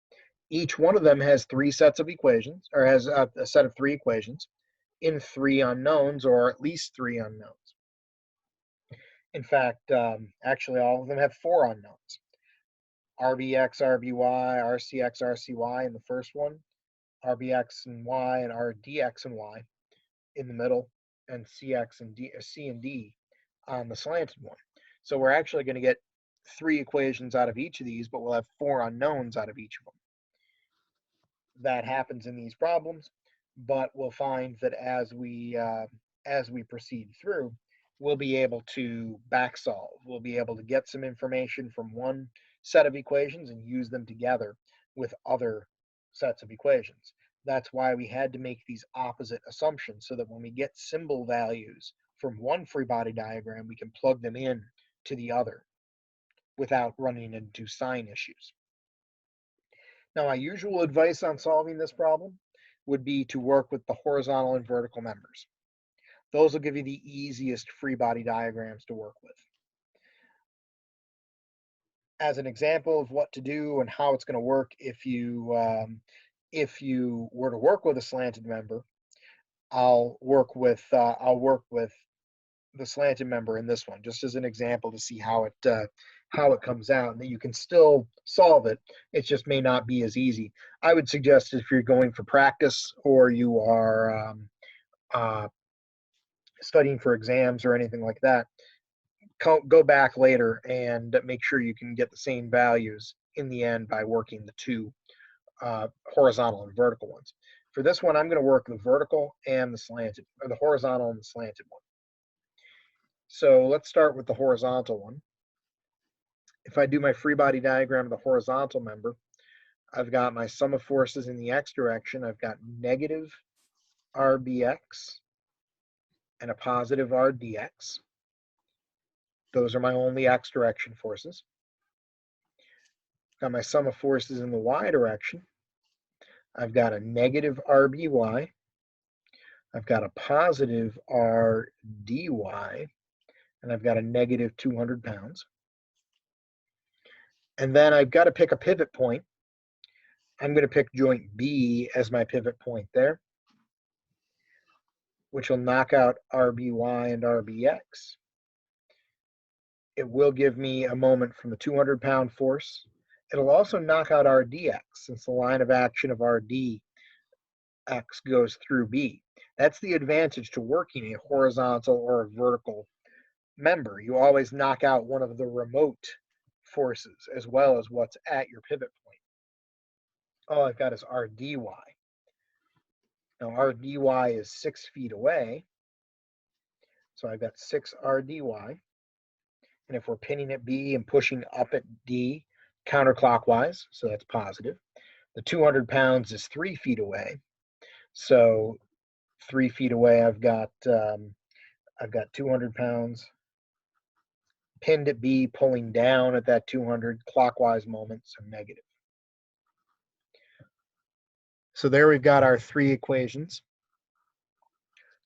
Each one of them has three sets of equations, or has a set of three equations in three unknowns, or at least three unknowns. In fact, actually all of them have four unknowns. RBX, RBY, RCX, RCY in the first one, RBX and Y and RDX and Y in the middle, and CX and D, C and D on the slanted one. So we're actually going to get three equations out of each of these, but we'll have four unknowns out of each of them. That happens in these problems, but we'll find that as we proceed through, we'll be able to back solve. We'll be able to get some information from one set of equations and use them together with other sets of equations. That's why we had to make these opposite assumptions, so that when we get symbol values from one free body diagram, we can plug them in to the other without running into sign issues. Now, my usual advice on solving this problem would be to work with the horizontal and vertical members. Those will give you the easiest free body diagrams to work with. As an example of what to do and how it's going to work if you were to work with a slanted member, I'll work with the slanted member in this one, just as an example to see how it comes out, and that you can still solve it. It just may not be as easy. I would suggest, if you're going for practice or you are studying for exams or anything like that, go back later and make sure you can get the same values in the end by working the two horizontal and vertical ones. For this one, I'm going to work the vertical and the slanted, or the horizontal and the slanted one. So let's start with the horizontal one. If I do my free body diagram of the horizontal member, I've got my sum of forces in the x direction. I've got negative RBX and a positive RDX. Those are my only x direction forces. Got my sum of forces in the y direction. I've got a negative RBY. I've got a positive RDY. And I've got a negative 200 pounds. And then I've got to pick a pivot point. I'm going to pick joint B as my pivot point there, which will knock out RBY and RBX. It will give me a moment from the 200-pound force. It'll also knock out RDX, since the line of action of RDX goes through B. That's the advantage to working a horizontal or a vertical member. You always knock out one of the remote forces as well as what's at your pivot point. All I've got is RDY. Now RDY is 6 feet away. So I've got 6 RDY. And if we're pinning at B and pushing up at D counterclockwise, so that's positive. The 200 pounds is 3 feet away. So 3 feet away, I've got 200 pounds pinned at B, pulling down at that 200 clockwise moment, so negative. So there we've got our 3 equations.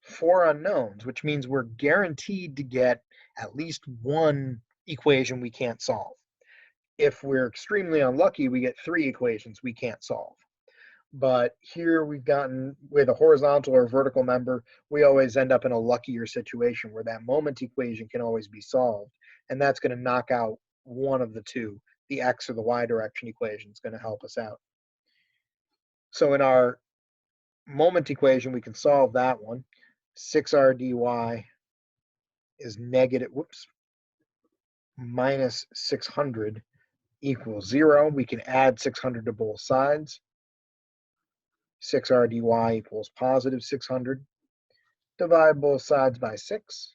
4 unknowns, which means we're guaranteed to get at least one equation we can't solve. If we're extremely unlucky, we get 3 equations we can't solve. But here we've gotten, with a horizontal or vertical member, we always end up in a luckier situation where that moment equation can always be solved. And that's going to knock out one of the two. The x or the y direction equation is going to help us out. So in our moment equation, we can solve that one. 6r dy is negative, minus 600 equals 0. We can add 600 to both sides. 6r dy equals positive 600. Divide both sides by 6,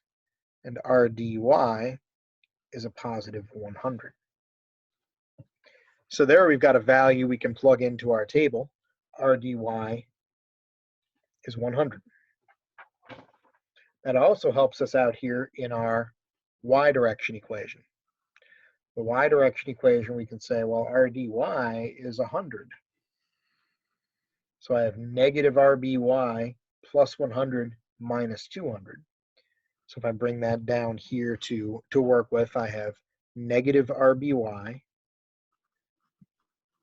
and r dy is a positive 100. So there we've got a value we can plug into our table. R dy is 100. That also helps us out here in our y direction equation. The y direction equation, we can say, well, r dy is 100. So I have negative RBY plus 100 minus 200. So if I bring that down here to work with, I have negative RBY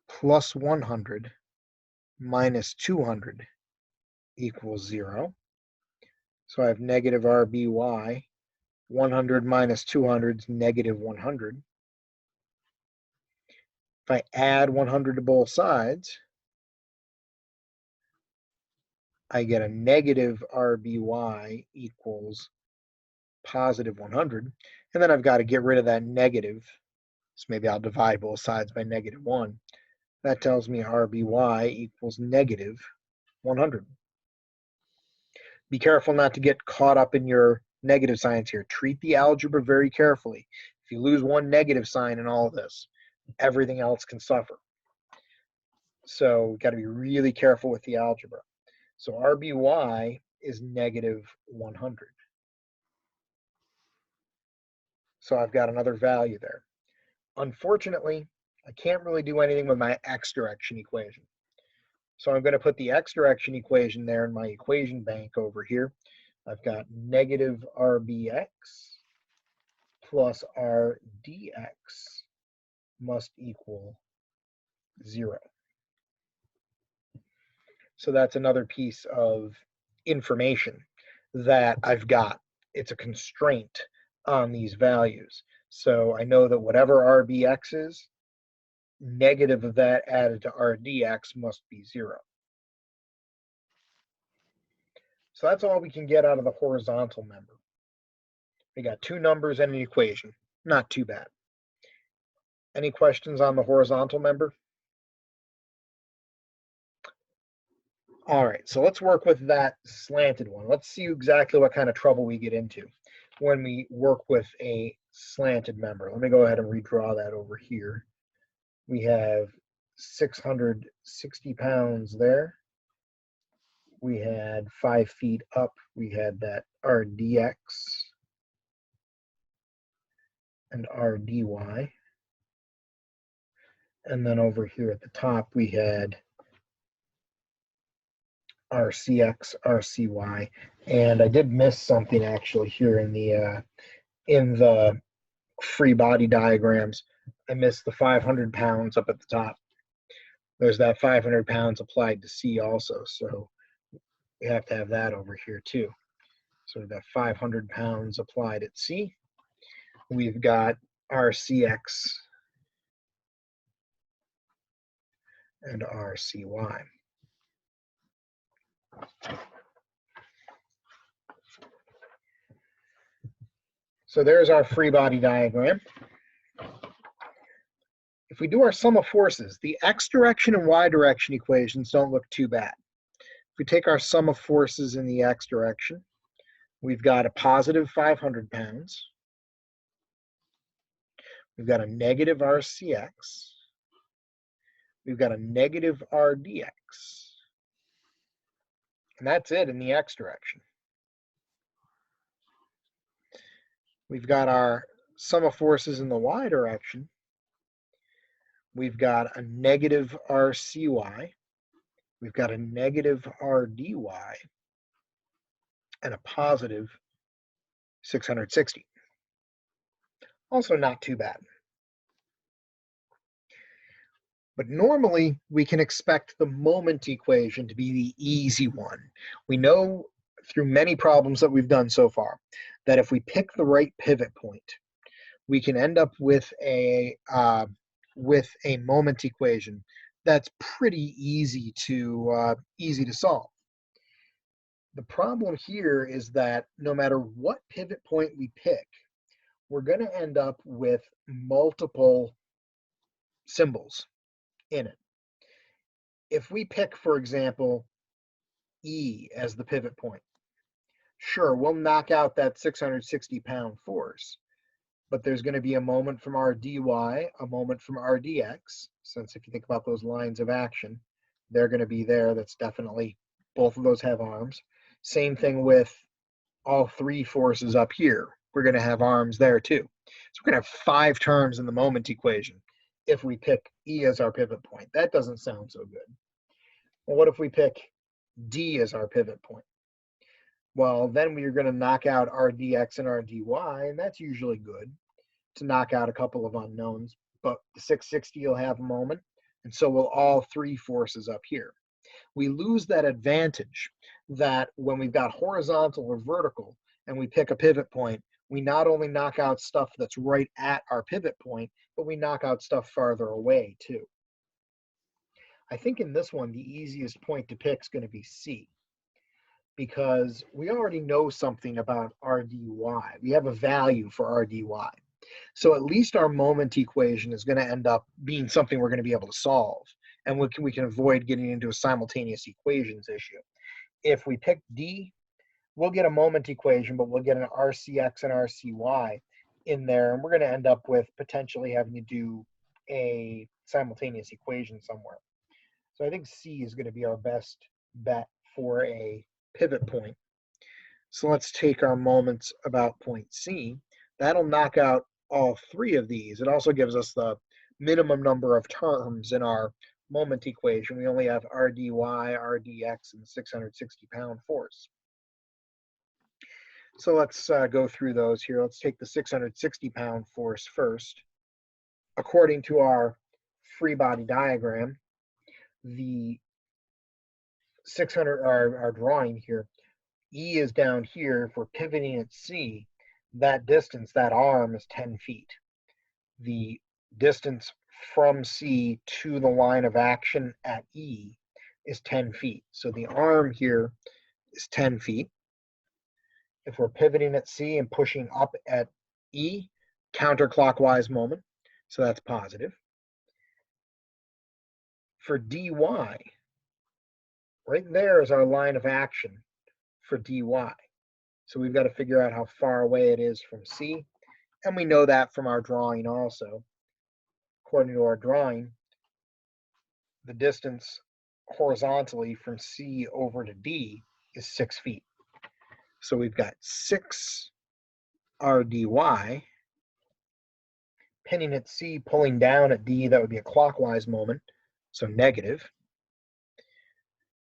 plus 100 minus 200 equals 0. So I have negative RBY. 100 minus 200 is negative 100. If I add 100 to both sides, I get a negative RBY equals positive 100. And then I've got to get rid of that negative. So maybe I'll divide both sides by negative 1. That tells me RBY equals negative 100. Be careful not to get caught up in your negative signs here. Treat the algebra very carefully. If you lose one negative sign in all of this, everything else can suffer. So we've got to be really careful with the algebra. So RBY is negative 100. So I've got another value there. Unfortunately, I can't really do anything with my x direction equation. So I'm going to put the x direction equation there in my equation bank over here. I've got negative RBX plus RDX must equal 0. So that's another piece of information that I've got. It's a constraint on these values. So I know that whatever RBX is, negative of that added to RDX must be 0. So that's all we can get out of the horizontal member. We got 2 numbers and an equation. Not too bad. Any questions on the horizontal member? All right, so let's work with that slanted one. Let's see exactly what kind of trouble we get into when we work with a slanted member. Let me go ahead and redraw that over here. We have 660 pounds there. We had 5 feet up. We had that RDX and RDY. And then over here at the top, we had RCX, RCY, and I did miss something actually here in the free body diagrams. I missed the 500 pounds up at the top. There's that 500 pounds applied to C also, so we have to have that over here too. So that 500 pounds applied at C. We've got RCX and RCY. So there's our free body diagram. If we do our sum of forces, the x direction and y direction equations don't look too bad. If we take our sum of forces in the x direction, we've got a positive 500 pounds. We've got a negative RCX. We've got a negative RDX. And that's it in the x direction. We've got our sum of forces in the y direction. We've got a negative RCY. We've got a negative RDY and a positive 660. Also not too bad. But normally we can expect the moment equation to be the easy one. We know through many problems that we've done so far that if we pick the right pivot point, we can end up with a moment equation that's pretty easy to solve. The problem here is that no matter what pivot point we pick, we're going to end up with multiple symbols in it. If we pick, for example, E as the pivot point, sure, we'll knock out that 660-pound force, but there's going to be a moment from RDY, a moment from RDX, since if you think about those lines of action, they're going to be there. That's definitely, both of those have arms. Same thing with all three forces up here. We're going to have arms there too. So we're going to have 5 terms in the moment equation if we pick E as our pivot point. That doesn't sound so good. Well, what if we pick D as our pivot point? Well, then we're going to knock out RDX and RDY, and that's usually good to knock out a couple of unknowns. But the 660 will have a moment, and so will all 3 forces up here. We lose that advantage that when we've got horizontal or vertical and we pick a pivot point, we not only knock out stuff that's right at our pivot point, but we knock out stuff farther away too. I think in this one, the easiest point to pick is going to be C, because we already know something about RDY. We have a value for RDY. So at least our moment equation is going to end up being something we're going to be able to solve. And we can avoid getting into a simultaneous equations issue. If we pick D, we'll get a moment equation, but we'll get an RCX and RCY in there, and we're going to end up with potentially having to do a simultaneous equation somewhere. So I think C is going to be our best bet for a pivot point. So let's take our moments about point C. That'll knock out all 3 of these. It also gives us the minimum number of terms in our moment equation. We only have RDY, RDX, and 660-pound force. So let's go through those here. Let's take the 660-pound force first. According to our free body diagram, the 600, our drawing here, E is down here. If we're pivoting at C, that distance, that arm is 10 feet. The distance from C to the line of action at E is 10 feet. So the arm here is 10 feet. If we're pivoting at C and pushing up at E, counterclockwise moment, so that's positive. For DY, right there is our line of action for dy. So we've got to figure out how far away it is from C. And we know that from our drawing also. According to our drawing, the distance horizontally from C over to D is 6 feet. So we've got 6 RDY, pinning at C, pulling down at D, that would be a clockwise moment, so negative.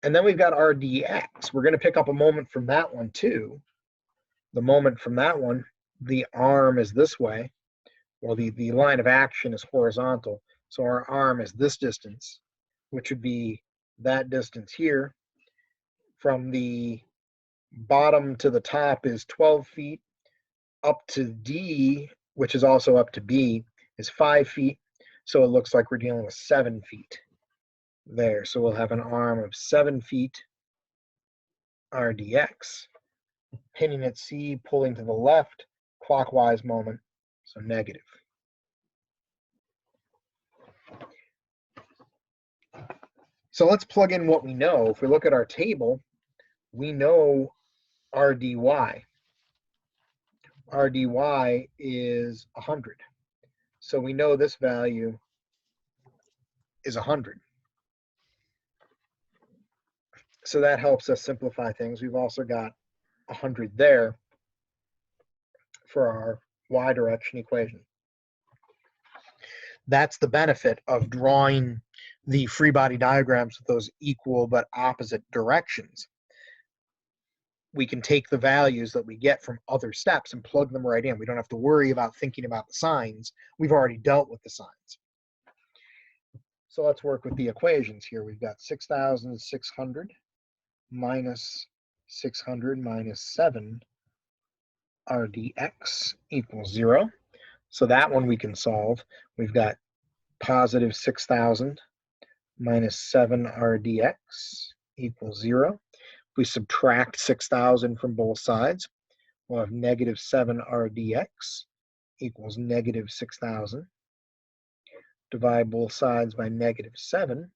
And then we've got RDX. We're going to pick up a moment from that one too. The moment from that one, the arm is this way. Well, the line of action is horizontal, so our arm is this distance, which would be that distance here. From the bottom to the top is 12 feet. Up to D, which is also up to B, is 5 feet. So it looks like we're dealing with 7 feet there. So we'll have an arm of 7 feet RDX, pinning at C, pulling to the left, clockwise moment, so negative. So let's plug in what we know. If we look at our table, we know RDY. RDY is 100. So we know this value is 100. So that helps us simplify things. We've also got 100 there for our y direction equation. That's the benefit of drawing the free body diagrams with those equal but opposite directions. We can take the values that we get from other steps and plug them right in. We don't have to worry about thinking about the signs. We've already dealt with the signs. So let's work with the equations here. We've got 6,600 minus 600 minus 7 RDX equals 0. So that one we can solve. We've got positive 6,000 minus 7 RDX equals 0. If we subtract 6,000 from both sides, we'll have negative 7 RDX equals negative 6,000. Divide both sides by negative 7.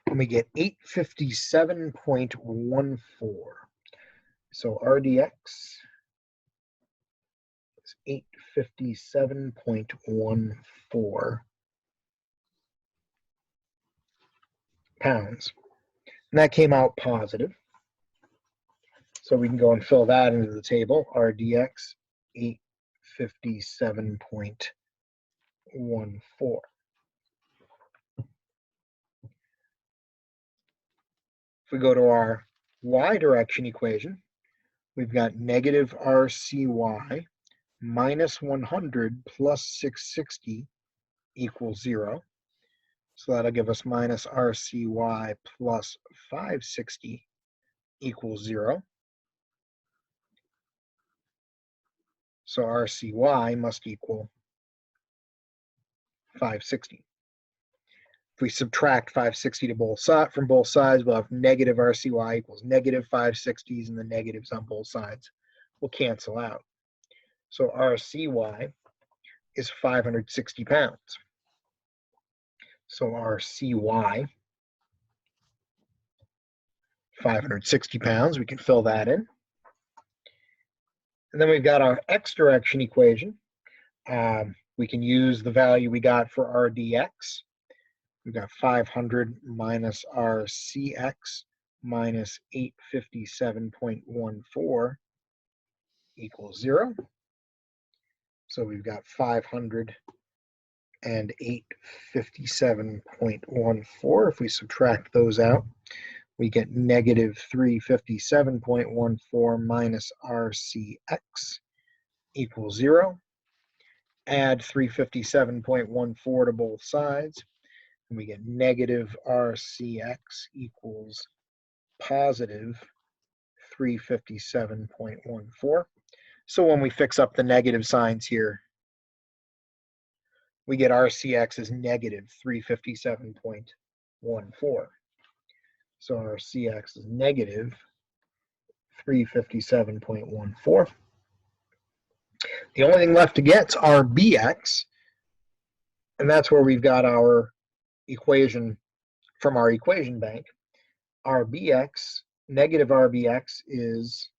And we get 857.14. So RDX is 857.14 pounds. And that came out positive. So we can go and fill that into the table. RDX 857.14. If we go to our y direction equation, we've got negative RCY minus 100 plus 660 equals 0. So that'll give us minus RCY plus 560 equals 0. So RCY must equal 560. If we subtract 560 to from both sides, we'll have negative RCY equals negative 560s, and the negatives on both sides will cancel out. So RCY is 560 pounds. So RCY, 560 pounds, we can fill that in. And then we've got our x direction equation. We can use the value we got for RDX. We've got 500 minus RCX minus 857.14 equals 0. So we've got 500 and 857.14. If we subtract those out, we get negative 357.14 minus RCX equals 0. Add 357.14 to both sides, and we get negative RCX equals positive 357.14. So when we fix up the negative signs here, we get RCX as negative 357.14. So RCX is negative 357.14. The only thing left to get is RBX, and that's where we've got our equation from our equation bank. RBX, negative RBX is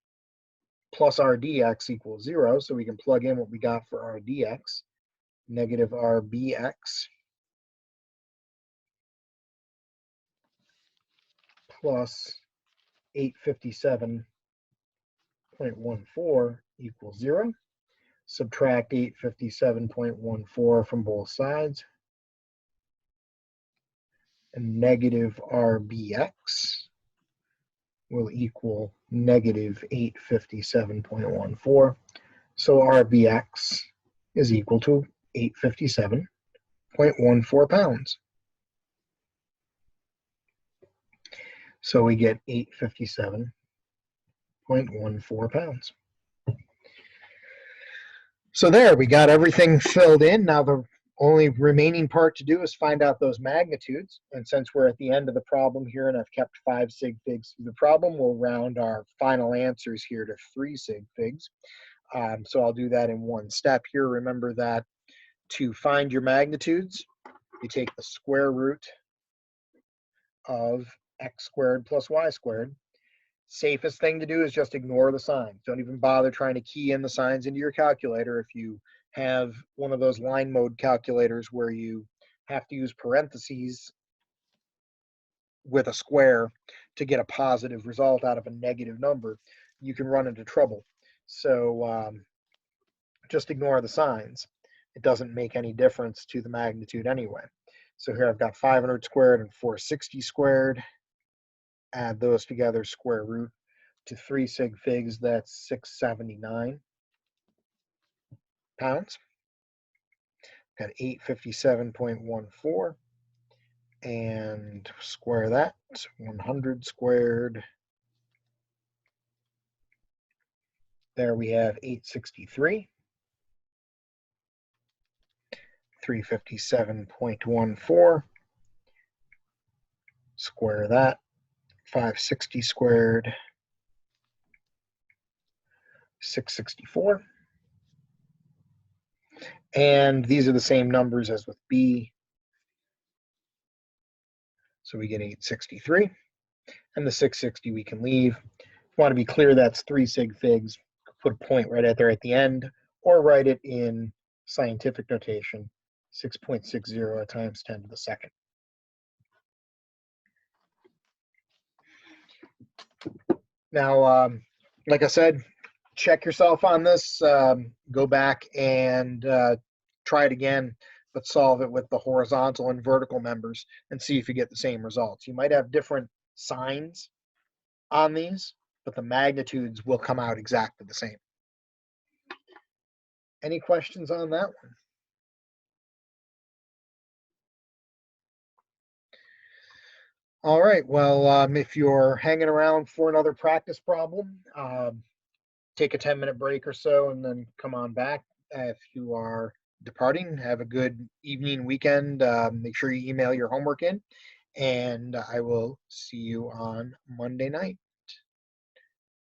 plus RDX equals 0. So we can plug in what we got for RDX. Negative RBX plus 857.14 equals 0. Subtract 857.14 from both sides. And negative RBX will equal negative 857.14. So RBX is equal to 857.14 pounds. So we get 857.14 pounds. So there, we got everything filled in. Now the only remaining part to do is find out those magnitudes. And since we're at the end of the problem here and I've kept 5 sig figs through the problem, we'll round our final answers here to 3 sig figs. So I'll do that in one step here. Remember that to find your magnitudes, you take the square root of x squared plus y squared. Safest thing to do is just ignore the signs. Don't even bother trying to key in the signs into your calculator. If you have one of those line mode calculators where you have to use parentheses with a square to get a positive result out of a negative number, you can run into trouble. So just ignore the signs. It doesn't make any difference to the magnitude anyway. So here I've got 500 squared and 460 squared. Add those together, square root to 3 sig figs, that's 679 pounds. Got 857.14 and square that, 100 squared. There we have 863. 357.14. Square that, 560 squared, 664. And these are the same numbers as with B. So we get 863. And the 660 we can leave. If you want to be clear, that's 3 sig figs. Put a point right out there at the end, or write it in scientific notation, 6.60 times 10 to the second. Now, like I said, check yourself on this. Go back and try it again, but solve it with the horizontal and vertical members and see if you get the same results. You might have different signs on these, but the magnitudes will come out exactly the same. Any questions on that one? All right, well, if you're hanging around for another practice problem, take a 10-minute break or so and then come on back. If you are departing, have a good evening, weekend. Make sure you email your homework in, and I will see you on Monday night.